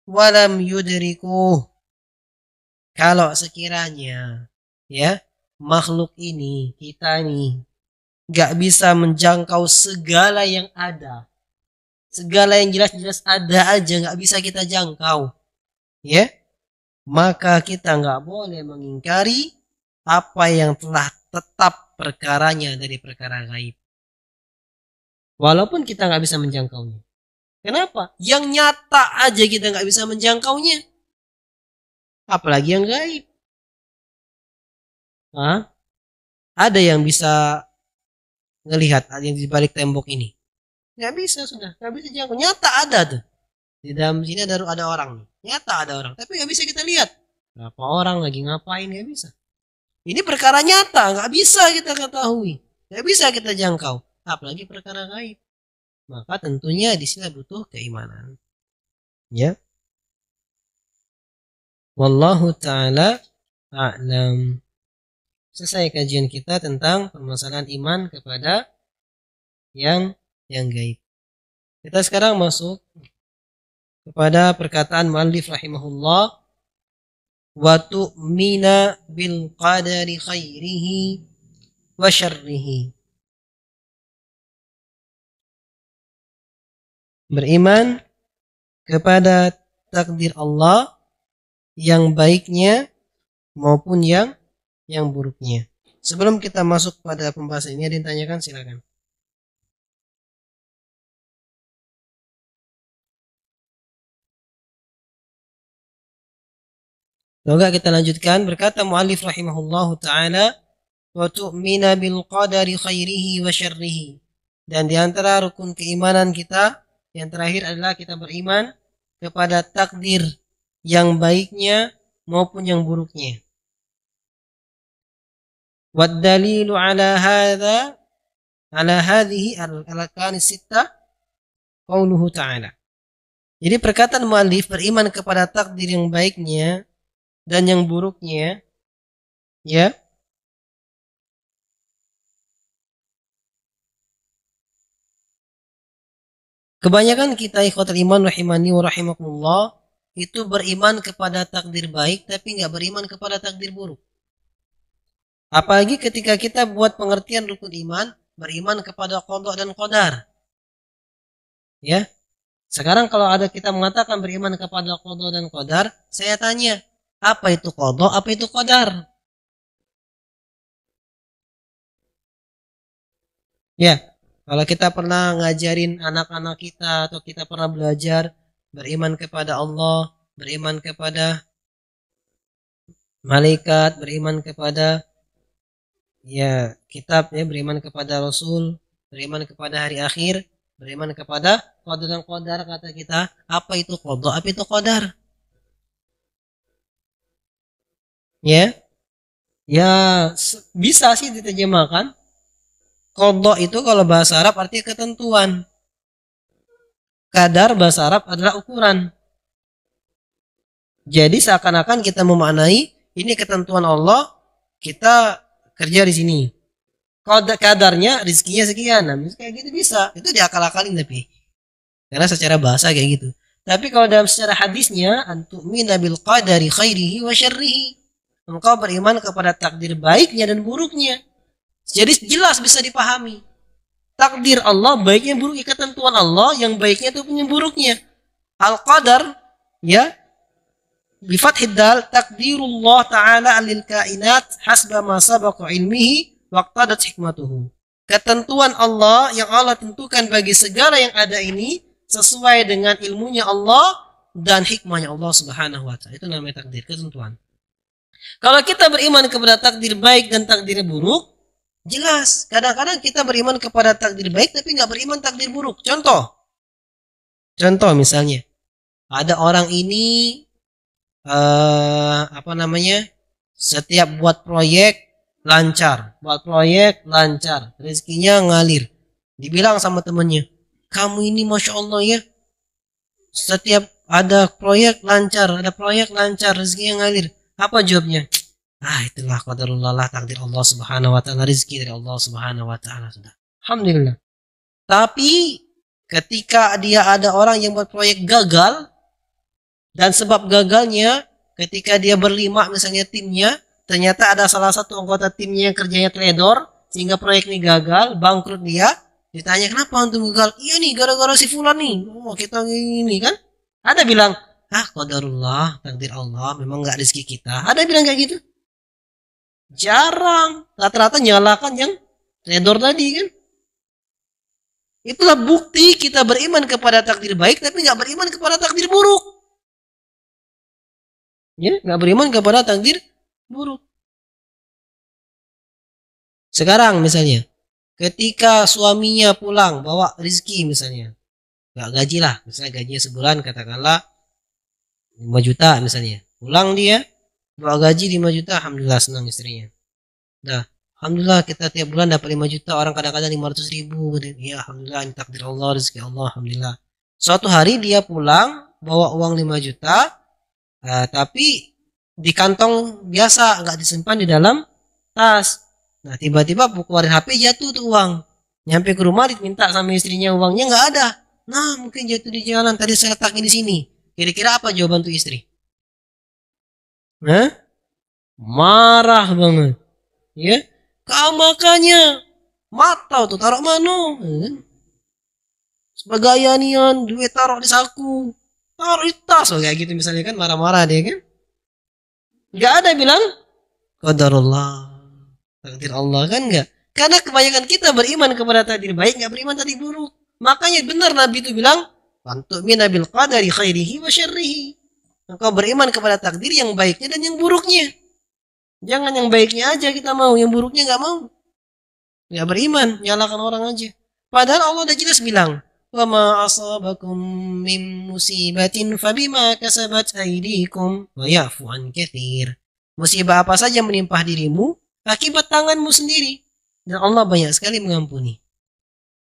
ولم يدركوه. Kalau sekiranya ya makhluk ini, kita ini gak bisa menjangkau segala yang ada, segala yang jelas-jelas ada aja gak bisa kita jangkau, ya, maka kita nggak boleh mengingkari apa yang telah tetap perkaranya dari perkara gaib. Walaupun kita nggak bisa menjangkaunya. Kenapa? Yang nyata aja kita nggak bisa menjangkaunya. Apalagi yang gaib. Hah? Ada yang bisa ngelihat yang di balik tembok ini? Nggak bisa, sudah. Nggak bisa jangkau. Nyata ada tuh. Di dalam sini ada orang nih. Nyata ada orang, tapi nggak bisa kita lihat. Berapa orang lagi ngapain, nggak bisa. Ini perkara nyata, nggak bisa kita ketahui, nggak bisa kita jangkau, apalagi perkara gaib. Maka tentunya di sini butuh keimanan. Ya. Wallahu ta'ala a'lam. Selesai kajian kita tentang permasalahan iman kepada yang gaib. Kita sekarang masuk kepada perkataan muallif rahimahullah, wa tu'mina bil qadari khairihi wa syarrihi. Beriman kepada takdir Allah yang baiknya maupun yang buruknya. Sebelum kita masuk pada pembahasan ini, ada yang ditanyakan, silakan. Semoga kita lanjutkan. Berkata muallif rahimahullahu ta'ala, wa tu'mina bil qadari khairihi wa syarrihi. Dan di antara rukun keimanan kita yang terakhir adalah kita beriman kepada takdir yang baiknya maupun yang buruknya. Wad dalilu ala hadha ala hadhihi al-arkan sittah qauluhu ta'ala. Jadi perkataan muallif beriman kepada takdir yang baiknya dan yang buruknya, ya. Kebanyakan kita ikhwatul iman rahimani wa rahimakumullah itu beriman kepada takdir baik tapi nggak beriman kepada takdir buruk. Apalagi ketika kita buat pengertian rukun iman, beriman kepada qada dan qadar. Ya. Sekarang kalau ada kita mengatakan beriman kepada qada dan qadar, saya tanya, apa itu qada, apa itu qadar? Ya, kalau kita pernah ngajarin anak-anak kita atau kita pernah belajar beriman kepada Allah, beriman kepada malaikat, beriman kepada ya kitab, ya, beriman kepada Rasul, beriman kepada hari akhir, beriman kepada qada dan qadar, kata kita, apa itu qada, apa itu qadar? Ya, bisa sih diterjemahkan. Qada itu kalau bahasa Arab artinya ketentuan. Qadar bahasa Arab adalah ukuran. Jadi seakan-akan kita memaknai ini ketentuan Allah, kita kerja di sini. Kadarnya rizkinya sekian, nah, kayak gitu bisa. Itu diakal-akalin tapi. Karena secara bahasa kayak gitu. Tapi kalau dalam secara hadisnya, antu'mina bil qadari khairihi wa syarrihi. Engkau beriman kepada takdir baiknya dan buruknya. Jadi jelas bisa dipahami. Takdir Allah baiknya buruknya, ketentuan Allah yang baiknya itu punya buruknya. Al-qadar, ya, bi fathid dal, takdirullah ta'ala alil kainat hasba ma sabaqa ilmihi waqtadat hikmatuhu. Ketentuan Allah yang Allah tentukan bagi segala yang ada ini sesuai dengan ilmunya Allah dan hikmahnya Allah Subhanahu wa ta'ala. Itu namanya takdir, ketentuan. Kalau kita beriman kepada takdir baik dan takdir buruk, jelas. Kadang-kadang kita beriman kepada takdir baik tapi nggak beriman takdir buruk. Contoh misalnya, ada orang ini setiap buat proyek lancar, rezekinya ngalir. Dibilang sama temannya, kamu ini masya Allah ya, setiap ada proyek lancar, rezekinya ngalir. Apa jawabnya? Itulah qadarullah, takdir Allah Subhanahu wa ta'ala, rezeki dari Allah Subhanahu wa ta'ala, sudah. Alhamdulillah. Tapi ketika dia ada orang yang buat proyek gagal, dan sebab gagalnya ketika dia berlima misalnya timnya, ternyata ada salah satu anggota timnya yang kerjanya teledor sehingga proyek ini gagal, bangkrut dia. Ditanya, kenapa antum gagal? Iya nih, gara-gara si fulan nih. Oh, kita ini kan. Ada bilang, qadarullah, takdir Allah, memang nggak rezeki kita. Ada bilang kayak gitu. Jarang. Rata-rata nyalakan yang teledor tadi kan. Itulah bukti kita beriman kepada takdir baik tapi nggak beriman kepada takdir buruk. Ya, nggak beriman kepada takdir buruk. Sekarang misalnya, ketika suaminya pulang bawa rezeki misalnya, nggak gaji lah, misalnya gajinya sebulan katakanlah 5 juta misalnya, pulang dia bawa gaji 5 juta, alhamdulillah senang istrinya. Nah, alhamdulillah kita tiap bulan dapat 5 juta, orang kadang-kadang 500.000. Ya, alhamdulillah ini takdir Allah, rezeki Allah, alhamdulillah. Suatu hari dia pulang bawa uang 5 juta, tapi di kantong biasa, nggak disimpan di dalam tas. Nah, tiba-tiba keluarin HP, jatuh tuh uang. Nyampe ke rumah diminta sama istrinya uangnya, nggak ada. Nah, mungkin jatuh di jalan, tadi saya letaknya di sini. Kira-kira apa jawaban tuh istri? Hah? Marah banget. Ya, kau makanya mata tuh taruh mana? Sebagai nian duit taruh di saku, taruh di tas, kayak gitu misalnya kan, marah-marah dia kan. Nggak ada bilang qadarullah, takdir Allah kan, nggak. Karena kebanyakan kita beriman kepada takdir baik, nggak beriman takdir buruk. Makanya benar Nabi itu bilang, "Fantu'mina bil qadari khairihi wa syarrihi." Engkau beriman kepada takdir yang baiknya dan yang buruknya. Jangan yang baiknya aja kita mau, yang buruknya nggak mau. Nggak beriman, nyalakan orang aja. Padahal Allah udah jelas bilang, "Wa ma asabakum min musibatin fabima kasabat aydikum wa ya'fu an katsir." Musibah apa saja menimpa dirimu akibat tanganmu sendiri, dan Allah banyak sekali mengampuni.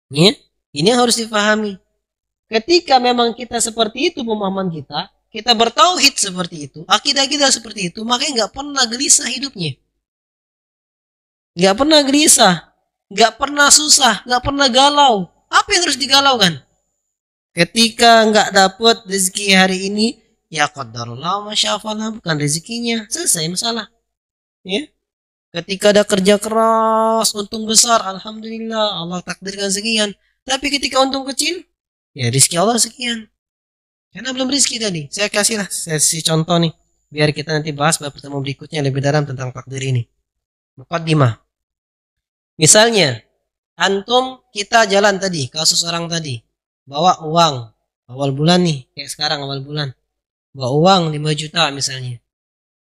Ya, ini yang harus difahami. Ketika memang kita seperti itu pemahaman kita bertauhid seperti itu, akidah kita seperti itu, makanya nggak pernah gelisah hidupnya. Nggak pernah gelisah, nggak pernah susah, nggak pernah galau. Apa yang harus digalaukan? Ketika nggak dapat rezeki hari ini, ya qadarullah masyafallah, bukan rezekinya, selesai masalah. Ya. Ketika ada kerja keras, untung besar, alhamdulillah, Allah takdirkan sekian. Tapi ketika untung kecil, ya rezeki Allah sekian. Karena belum rezeki tadi. Saya kasihlah sesi contoh nih, biar kita nanti bahas pada pertemuan berikutnya lebih dalam tentang takdir ini. Muqaddimah. Misalnya, antum kita jalan tadi, kasus orang tadi, bawa uang awal bulan nih, kayak sekarang awal bulan, bawa uang 5 juta misalnya.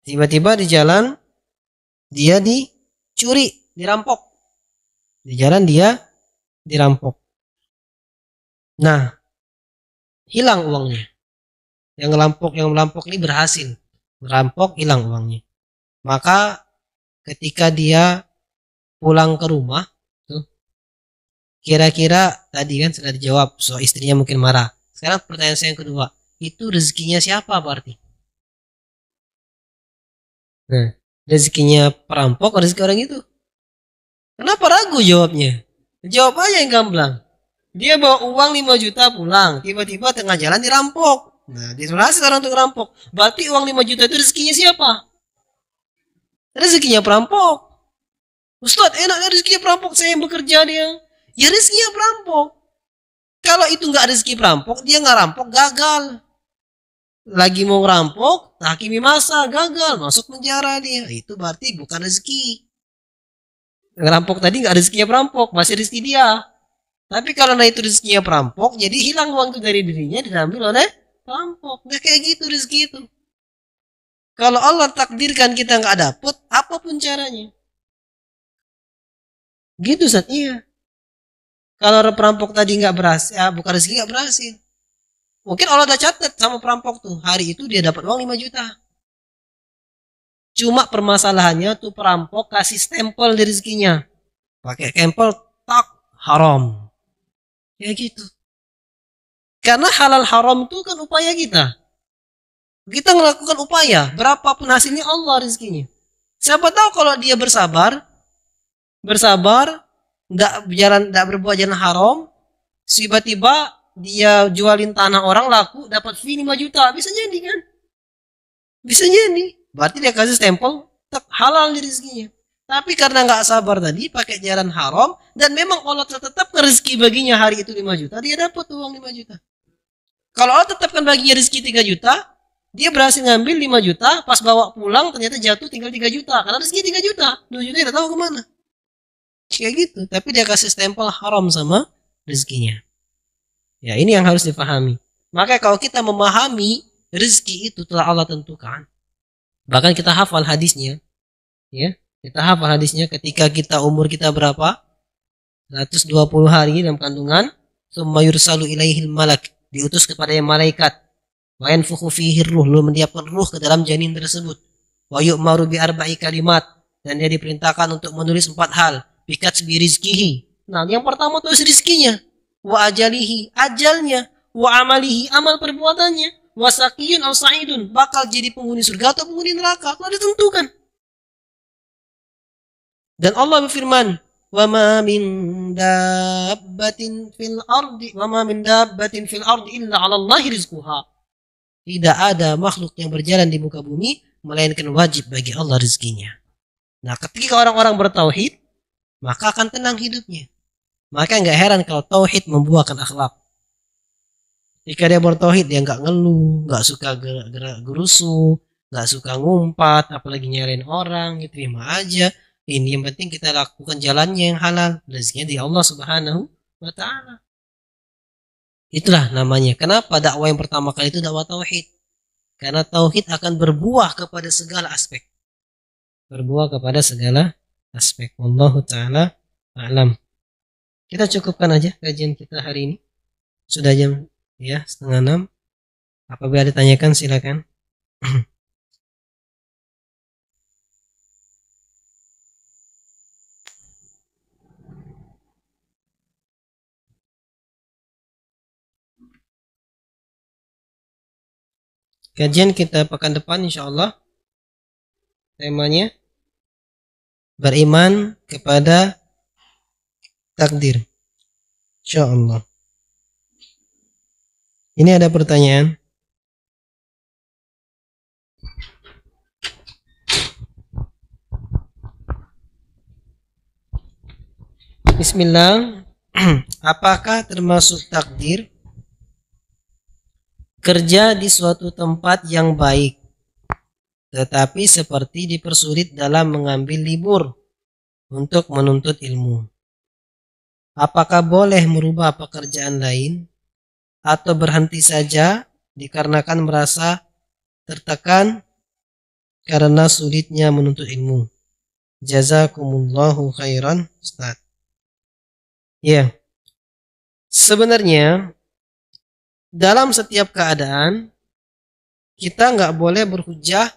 Tiba-tiba di jalan dia dicuri, dirampok. Di jalan dia dirampok. Nah, hilang uangnya. Yang merampok ini berhasil. Merampok, hilang uangnya. Maka ketika dia pulang ke rumah, tuh, kira-kira tadi kan sudah dijawab, so istrinya mungkin marah. Sekarang pertanyaan saya yang kedua, itu rezekinya siapa berarti? Nah, rezekinya perampok atau rezeki orang itu? Kenapa ragu jawabnya? Jawab aja yang gamblang. Dia bawa uang 5 juta pulang, tiba-tiba tengah jalan dirampok. Nah, disurasi orang untuk rampok. Berarti uang 5 juta itu rezekinya siapa? Rezekinya perampok. Ustaz, enaknya rezekinya perampok, saya yang bekerja dia. Ya rezekinya perampok. Kalau itu nggak rezeki perampok, dia nggak rampok, gagal. Lagi mau ngerampok, hakimi masa, gagal, masuk penjara dia. Itu berarti bukan rezeki. Ngerampok tadi nggak rezekinya perampok, masih rezeki dia. Tapi kalau itu rezekinya perampok, jadi hilang uang itu dari dirinya, diambil oleh perampok. Nggak kayak gitu rezeki itu. Kalau Allah takdirkan kita nggak dapet, apapun caranya. Gitu Ustaz, iya. Kalau perampok tadi nggak berhasil, bukan rezeki nggak berhasil. Mungkin Allah udah catat sama perampok tuh, hari itu dia dapat uang 5 juta. Cuma permasalahannya tuh perampok kasih stempel di rezekinya. Pakai stempel tak haram. Ya gitu. Karena halal haram itu kan upaya kita. Kita melakukan upaya, berapapun hasilnya Allah rezekinya. Siapa tahu kalau dia bersabar, tidak berbuat jalan haram, tiba-tiba dia jualin tanah orang laku, dapat fee 5 juta, bisa jadi kan? Bisa jadi. Berarti dia kasih stempel halal di rezekinya. Tapi karena nggak sabar tadi, pakai jalan haram, dan memang Allah tetap rezeki baginya hari itu 5 juta, dia dapat uang 5 juta. Kalau Allah tetapkan baginya rezeki 3 juta, dia berhasil ngambil 5 juta, pas bawa pulang ternyata jatuh tinggal 3 juta. Karena rezeki 3 juta, 2 juta tidak tahu kemana. Kayak gitu, tapi dia kasih stempel haram sama rezekinya. Ya, ini yang harus dipahami. Maka kalau kita memahami rezeki itu telah Allah tentukan, bahkan kita hafal hadisnya, ya. Kita hafal hadisnya ketika kita umur kita berapa? 120 hari dalam kandungan, summa yursalu ilaihil malak, diutus kepada yang malaikat. Wa yanfukhu fihi ruh, lalu mendiapkan ruh ke dalam janin tersebut. Wa yu'maru bi arba'i kalimat, dan dia diperintahkan untuk menulis 4 hal. Bikat rizkihi. Nah, yang pertama tulis rizkinya, wa ajalihi, ajalnya, wa amalihi, amal perbuatannya, wa saqiyun aw sa'idun, bakal jadi penghuni surga atau penghuni neraka. Telah ditentukan. Dan Allah berfirman, wa ma min dabbatin fil ardi illa 'ala Allahi rizquha. Tidak ada makhluk yang berjalan di muka bumi melainkan wajib bagi Allah rezekinya. Nah, ketika orang-orang bertauhid, maka akan tenang hidupnya. Maka nggak heran kalau tauhid membuahkan akhlak. Jika dia bertauhid, dia nggak ngeluh, nggak suka gerak gerusu, nggak suka ngumpat, apalagi nyariin orang, gitu, terima aja. Ini yang penting kita lakukan jalannya yang halal, rezekinya di Allah Subhanahu wa Ta'ala. Itulah namanya. Kenapa dakwah yang pertama kali itu dakwah tauhid? Karena tauhid akan berbuah kepada segala aspek. Berbuah kepada segala aspek. Wallahu ta'ala a'lam. Kita cukupkan aja kajian kita hari ini. Sudah jam 5:30. Apabila ditanyakan silakan. Kajian kita pekan depan insyaallah temanya beriman kepada takdir. Insyaallah. Ini ada pertanyaan. Bismillah. Apakah termasuk takdir kerja di suatu tempat yang baik, tetapi seperti dipersulit dalam mengambil libur untuk menuntut ilmu? Apakah boleh merubah pekerjaan lain atau berhenti saja dikarenakan merasa tertekan karena sulitnya menuntut ilmu? Jazakumullahu khairan, Ustaz. Ya, sebenarnya dalam setiap keadaan kita nggak boleh berhujah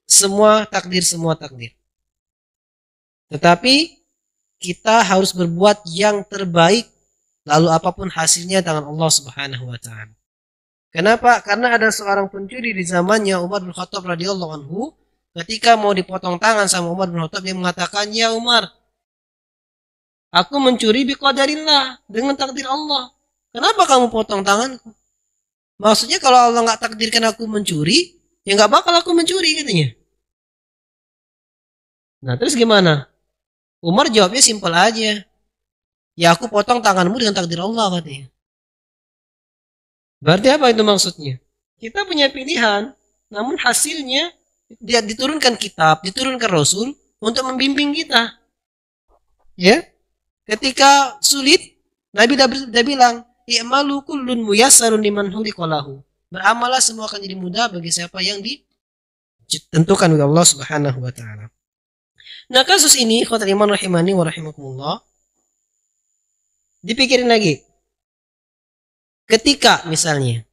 semua takdir. Tetapi kita harus berbuat yang terbaik, lalu apapun hasilnya tangan Allah Subhanahu wa Ta'ala. Kenapa? Karena ada seorang pencuri di zamannya Umar bin Khattab radhiyallahu anhu, ketika mau dipotong tangan sama Umar bin Khattab, dia mengatakan, "Ya Umar, aku mencuri biqadarillah, dengan takdir Allah. Kenapa kamu potong tanganku?" Maksudnya kalau Allah nggak takdirkan aku mencuri, ya nggak bakal aku mencuri, katanya. Nah, terus gimana? Umar jawabnya simpel aja. Ya, aku potong tanganmu dengan takdir Allah, katanya. Berarti apa itu maksudnya? Kita punya pilihan, namun hasilnya dia diturunkan kitab, diturunkan Rasul untuk membimbing kita. Ya, ketika sulit, Nabi udah bilang, "I'malu kullun muyassarun liman khuliqa lahu." Beramallah, semua akan jadi mudah bagi siapa yang ditentukan oleh Allah Subhanahu wa Ta'ala. Nah, kasus ini, khotul iman rahimani wa rahimakumullah, dipikirin lagi. Ketika misalnya,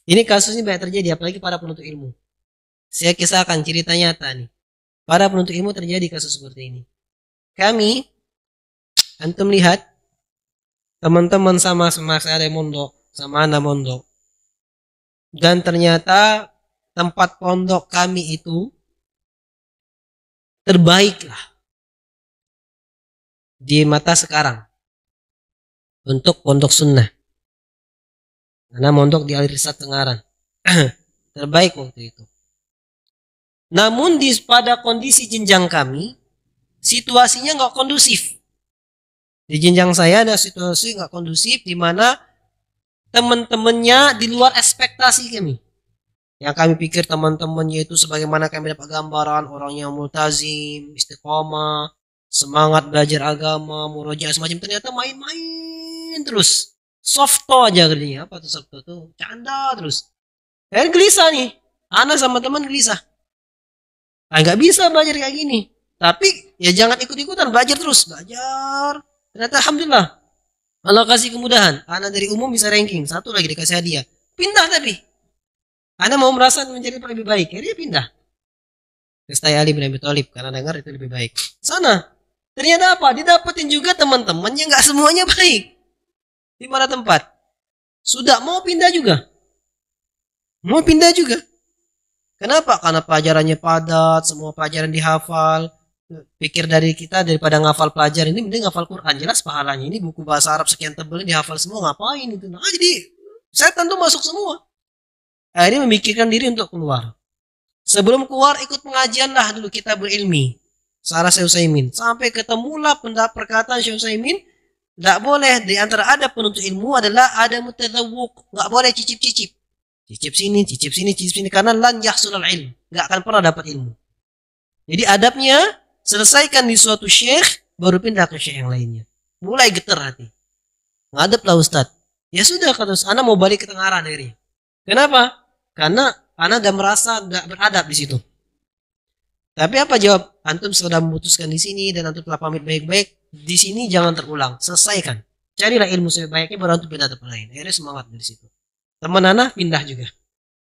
ini kasus ini banyak terjadi, apalagi para penuntut ilmu. Saya kisahkan cerita nyata nih. Para penuntut ilmu terjadi kasus seperti ini. Kami, antum lihat, teman-teman sama saya ada mondok, sama anak mondok. Dan ternyata tempat pondok kami itu terbaik lah di mata sekarang untuk pondok sunnah. Karena mondok di Al-Irsad Tengaran. Terbaik waktu itu. Namun pada kondisi jenjang kami, situasinya nggak kondusif. Di jenjang saya ada situasi nggak kondusif, di mana teman-temannya di luar ekspektasi kami. Yang kami pikir teman-temannya itu sebagaimana kami dapat gambaran, orang yang multazim, istiqomah, semangat belajar agama, murojaah semacam, ternyata main-main terus. Softo aja kerjanya. Apa tuh softo tuh? Canda terus. Gelisah nih. Ana sama teman gelisah. Nggak bisa belajar kayak gini. Tapi ya jangan ikut-ikutan, belajar terus. Belajar. Ternyata alhamdulillah Allah kasih kemudahan. Ana dari umum bisa ranking. Satu lagi dikasih hadiah. Pindah tapi. Anda mau merasa menjadi lebih baik, dia pindah. pesta Ali bin Abi Thalib karena dengar itu lebih baik. Sana. Ternyata apa? Didapetin juga teman-temannya nggak semuanya baik. Di mana tempat? Sudah mau pindah juga. Mau pindah juga. Kenapa? Karena pelajarannya padat, semua pelajaran dihafal. Pikir dari kita daripada ngafal pelajaran ini mending ngafal Quran, jelas pahalanya. Ini buku bahasa Arab sekian tebel dihafal semua, ngapain itu? Nah, jadi setan tuh masuk semua. Akhirnya memikirkan diri untuk keluar. Sebelum keluar ikut pengajian lah dulu kita berilmi. Sarah Syekh Utsaimin. Sampai ketemulah pendapat perkataan Syekh Utsaimin, tidak boleh di antara ada penuntut ilmu adalah ada mutadzawwuq, enggak boleh cicip-cicip. Cicip sini, cicip sini, cicip sini karena lan yahsulul ilm, enggak akan pernah dapat ilmu. Jadi adabnya selesaikan di suatu syekh baru pindah ke syekh yang lainnya. Mulai getar hati. Ngadep lah Ustaz. Ya sudah kata Ustaz, ana mau balik ke Tengaran akhirnya. Kenapa? Karena ana udah merasa enggak beradab di situ. Tapi apa jawab? Antum sudah memutuskan di sini dan antum telah pamit baik-baik. Di sini jangan terulang. Selesaikan. Carilah ilmu sebaik-baiknya baru antum pindah tempat lain. Akhirnya semangat dari situ. Teman anak pindah juga.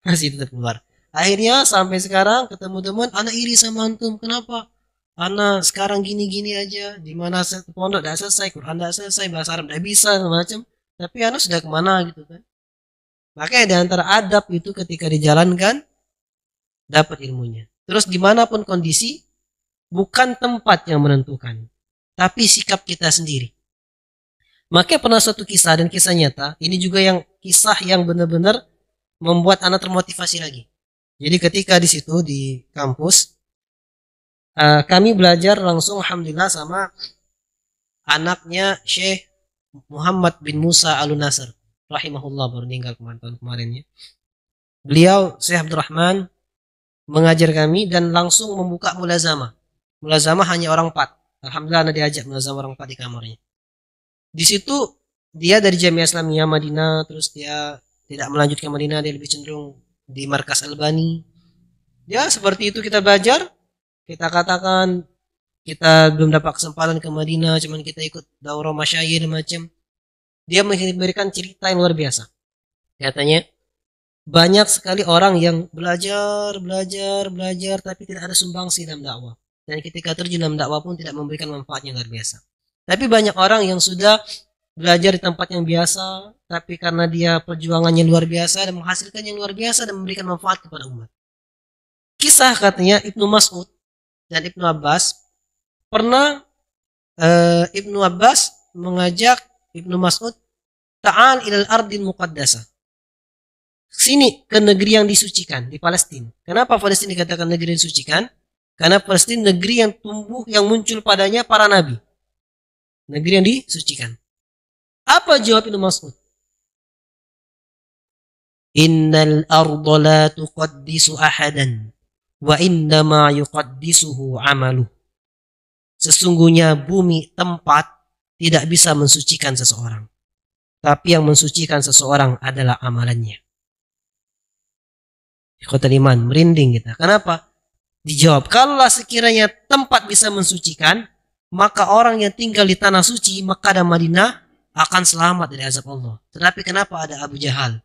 Masih tetap keluar. Akhirnya sampai sekarang ketemu teman, anak iri sama antum. Kenapa? Anak sekarang gini-gini aja. Dimana pondok tidak selesai, Quran tidak selesai, bahasa Arab tidak bisa, macam. Tapi anak sudah kemana gitu kan. Makanya di antara adab itu ketika dijalankan, dapat ilmunya. Terus dimanapun kondisi, bukan tempat yang menentukan, tapi sikap kita sendiri. Makanya pernah suatu kisah dan kisah nyata, ini juga yang kisah yang benar-benar membuat anak termotivasi lagi. Jadi ketika di situ di kampus, kami belajar langsung alhamdulillah sama anaknya Syekh Muhammad bin Musa Al-Nasr, rahimahullah, baru meninggal kemarin-kemarinnya. Beliau Syekh Abdurrahman mengajar kami dan langsung membuka mulazamah. Mulazamah hanya orang 4. Alhamdulillah anak diajak mulazamah orang 4 di kamarnya. Di situ dia dari Jamiah Islamiyah Madinah, terus dia tidak melanjutkan Madinah, dia lebih cenderung di Markas Albani. Ya seperti itu kita belajar. Kita katakan kita belum dapat kesempatan ke Madinah, cuman kita ikut daurah masyayikh dan macam. Dia memberikan cerita yang luar biasa. Katanya banyak sekali orang yang belajar tapi tidak ada sumbangsi dalam dakwah. Dan ketika terjun dalam dakwah pun tidak memberikan manfaat yang luar biasa. Tapi banyak orang yang sudah belajar di tempat yang biasa, tapi karena dia perjuangannya luar biasa dan menghasilkan yang luar biasa dan memberikan manfaat kepada umat. Kisah katanya Ibnu Mas'ud dan Ibnu Abbas pernah Ibnu Abbas mengajak Ibnu Mas'ud, ta'al ilal ardil muqaddasah. Sini ke negeri yang disucikan di Palestina. Kenapa Palestina dikatakan negeri yang disucikan? Karena Palestina negeri yang tumbuh, yang muncul padanya para nabi. Negeri yang disucikan. Apa jawab Ibnu Mas'ud? Innal arda la tuqaddisu ahadan wa innama yuqaddisuhu amaluh. Sesungguhnya bumi tempat tidak bisa mensucikan seseorang. Tapi yang mensucikan seseorang adalah amalannya. Kota iman, merinding kita. Kenapa? Dijawab, kalau sekiranya tempat bisa mensucikan, maka orang yang tinggal di tanah suci Makkah dan Madinah akan selamat dari azab Allah. Tetapi kenapa ada Abu Jahal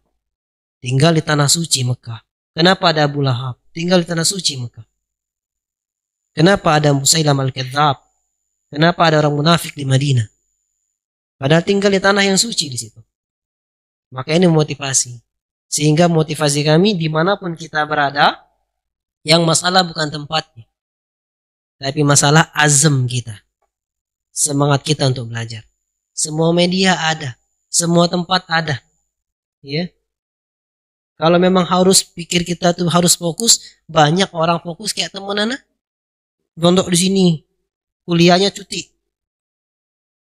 tinggal di tanah suci Makkah? Kenapa ada Abu Lahab tinggal di tanah suci Makkah? Kenapa ada Musailam al-Kadzab? Kenapa ada orang munafik di Madinah? Padahal tinggal di tanah yang suci di situ. Maka ini motivasi. Sehingga motivasi kami dimanapun kita berada, yang masalah bukan tempatnya, tapi masalah azam kita, semangat kita untuk belajar. Semua media ada, semua tempat ada, ya. Kalau memang harus pikir kita tuh harus fokus, banyak orang fokus kayak teman anak, mondok di sini, kuliahnya cuti,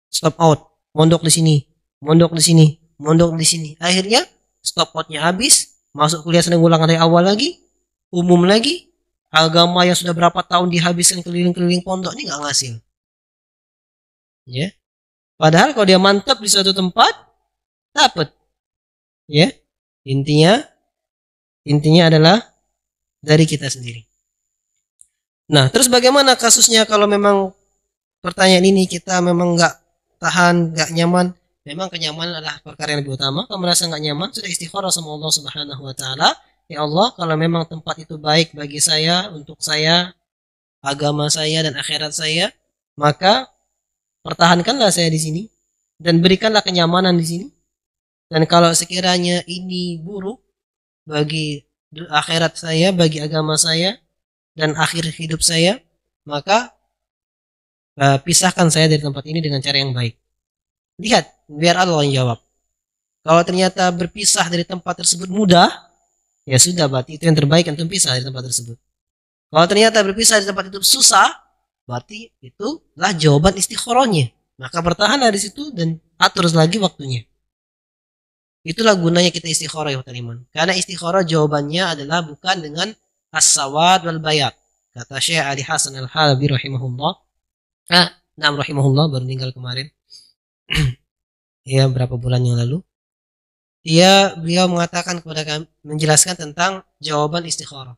stop out, mondok di sini, mondok di sini, mondok di sini, akhirnya stop outnya habis, masuk kuliah sedang ulang dari awal lagi, umum lagi, agama yang sudah berapa tahun dihabiskan keliling-keliling pondok ini nggak ngasil. Ya, padahal kalau dia mantap di suatu tempat, dapat. Ya, intinya adalah dari kita sendiri. Nah, terus bagaimana kasusnya kalau memang pertanyaan ini kita memang nggak tahan, nggak nyaman? Memang kenyamanan adalah perkara yang lebih utama. Kalau merasa nggak nyaman, sudah istikharah sama Allah Subhanahu Wa Taala. Ya Allah, kalau memang tempat itu baik bagi saya, untuk saya, agama saya dan akhirat saya, maka pertahankanlah saya di sini dan berikanlah kenyamanan di sini. Dan kalau sekiranya ini buruk bagi akhirat saya, bagi agama saya dan akhir hidup saya, maka pisahkan saya dari tempat ini dengan cara yang baik. Lihat, biar Allah yang jawab. Kalau ternyata berpisah dari tempat tersebut mudah, ya sudah, berarti itu yang terbaik untuk pisah dari tempat tersebut. Kalau ternyata berpisah dari tempat itu susah, berarti itulah jawaban istikharahnya. Maka bertahanlah di situ dan atur lagi waktunya. Itulah gunanya kita istikharah ya teman. Karena istikharah jawabannya adalah bukan dengan as-sawad wal bayat. Kata Syekh Ali Hasan Al-Halabi rahimahullah. Rahimahullah, baru meninggal kemarin. Ya, berapa bulan yang lalu. Beliau mengatakan kepada kami, menjelaskan tentang jawaban istikharah.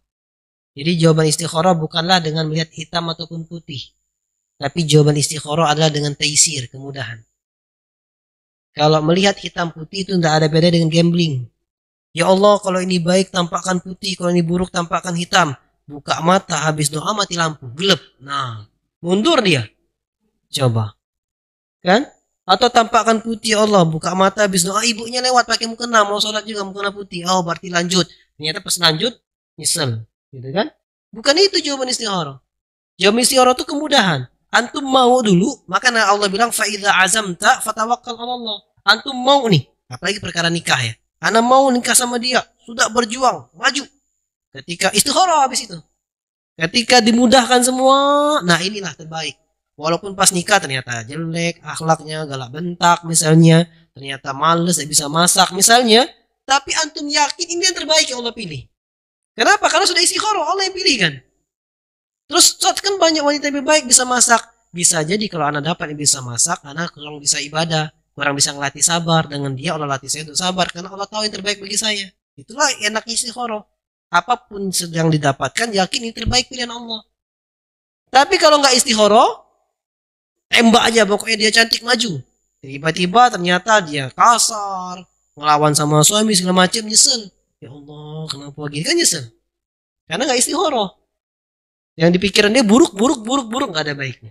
Jadi jawaban istikharah bukanlah dengan melihat hitam ataupun putih. Tapi jawaban istikharah adalah dengan taisir, kemudahan. Kalau melihat hitam putih itu tidak ada beda dengan gambling. Ya Allah, kalau ini baik tampakkan putih, kalau ini buruk tampakkan hitam. Buka mata, habis doa mati lampu, gelap. Nah, mundur dia. Coba. Kan? Atau tampakkan putih, ya Allah, buka mata, habis doa ibunya lewat pakai mukena, mau sholat juga mukena putih. Oh, berarti lanjut. Ternyata pas lanjut, nyesel. Gitu kan? Bukan itu jawaban istikharah. Jawaban istikharah itu kemudahan. Antum mau dulu, maka Allah bilang fa'idha azamta fatawakkal 'ala Allah. Antum mau nih, apalagi perkara nikah ya. Ana mau nikah sama dia, sudah berjuang, maju. Ketika istikharah habis itu. Ketika dimudahkan semua, nah inilah terbaik. Walaupun pas nikah ternyata jelek, akhlaknya galak bentak misalnya, ternyata males, tidak bisa masak misalnya, tapi antum yakin ini yang terbaik yang Allah pilih. Kenapa? Karena sudah istikharah, Allah yang pilih kan. Terus saat kan banyak wanita lebih baik bisa masak. Bisa jadi kalau anak dapat yang bisa masak, anak kurang bisa ibadah, kurang bisa ngelatih sabar. Dengan dia Allah latih saya untuk sabar, karena Allah tahu yang terbaik bagi saya. Itulah enaknya istikharah. Apapun sedang didapatkan, yakin ini terbaik pilihan Allah. Tapi kalau nggak istikharah, tembak aja pokoknya dia cantik maju. Tiba-tiba ternyata dia kasar, ngelawan sama suami segala macam, nyesel. Ya Allah, kenapa gini kan nyesel? Karena nggak istikharah. Yang dipikiran dia buruk, nggak ada baiknya.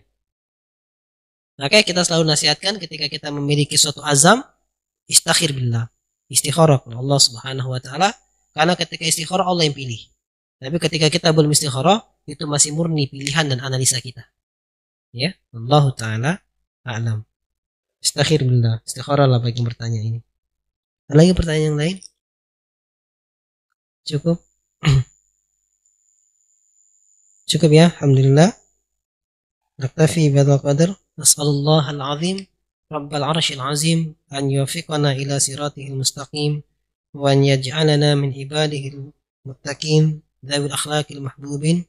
Makanya kita selalu nasihatkan ketika kita memiliki suatu azam, istakhir billah, istikharah kepada Allah Subhanahu wa taala, karena ketika istikharah Allah yang pilih. Tapi ketika kita belum istikharah, itu masih murni pilihan dan analisa kita. Ya, Allah taala a'lam. Istakhir billah, istikharah lah bagi yang bertanya ini. Ada lagi pertanyaan yang lain? Cukup? Cukup ya, alhamdulillah. Naktafi bihadzal qadar. Nas'alullah al-azim Rabbal arsyil azim an yuwaffiqana ila siratihil mustaqim wa an yaj'alana min ibadihil muttaqin dzawil akhlaqil mahbubin.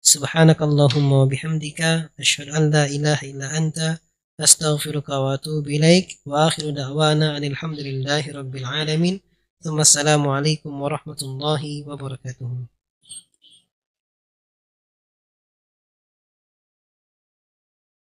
Subhanakallahumma wa bihamdika asyhadu an la ilaha illa anta astaghfiruka wa atubu ilaik wa akhiru da'wana alhamdulillahi rabbil alamin. Assalamualaikum warahmatullahi wabarakatuh.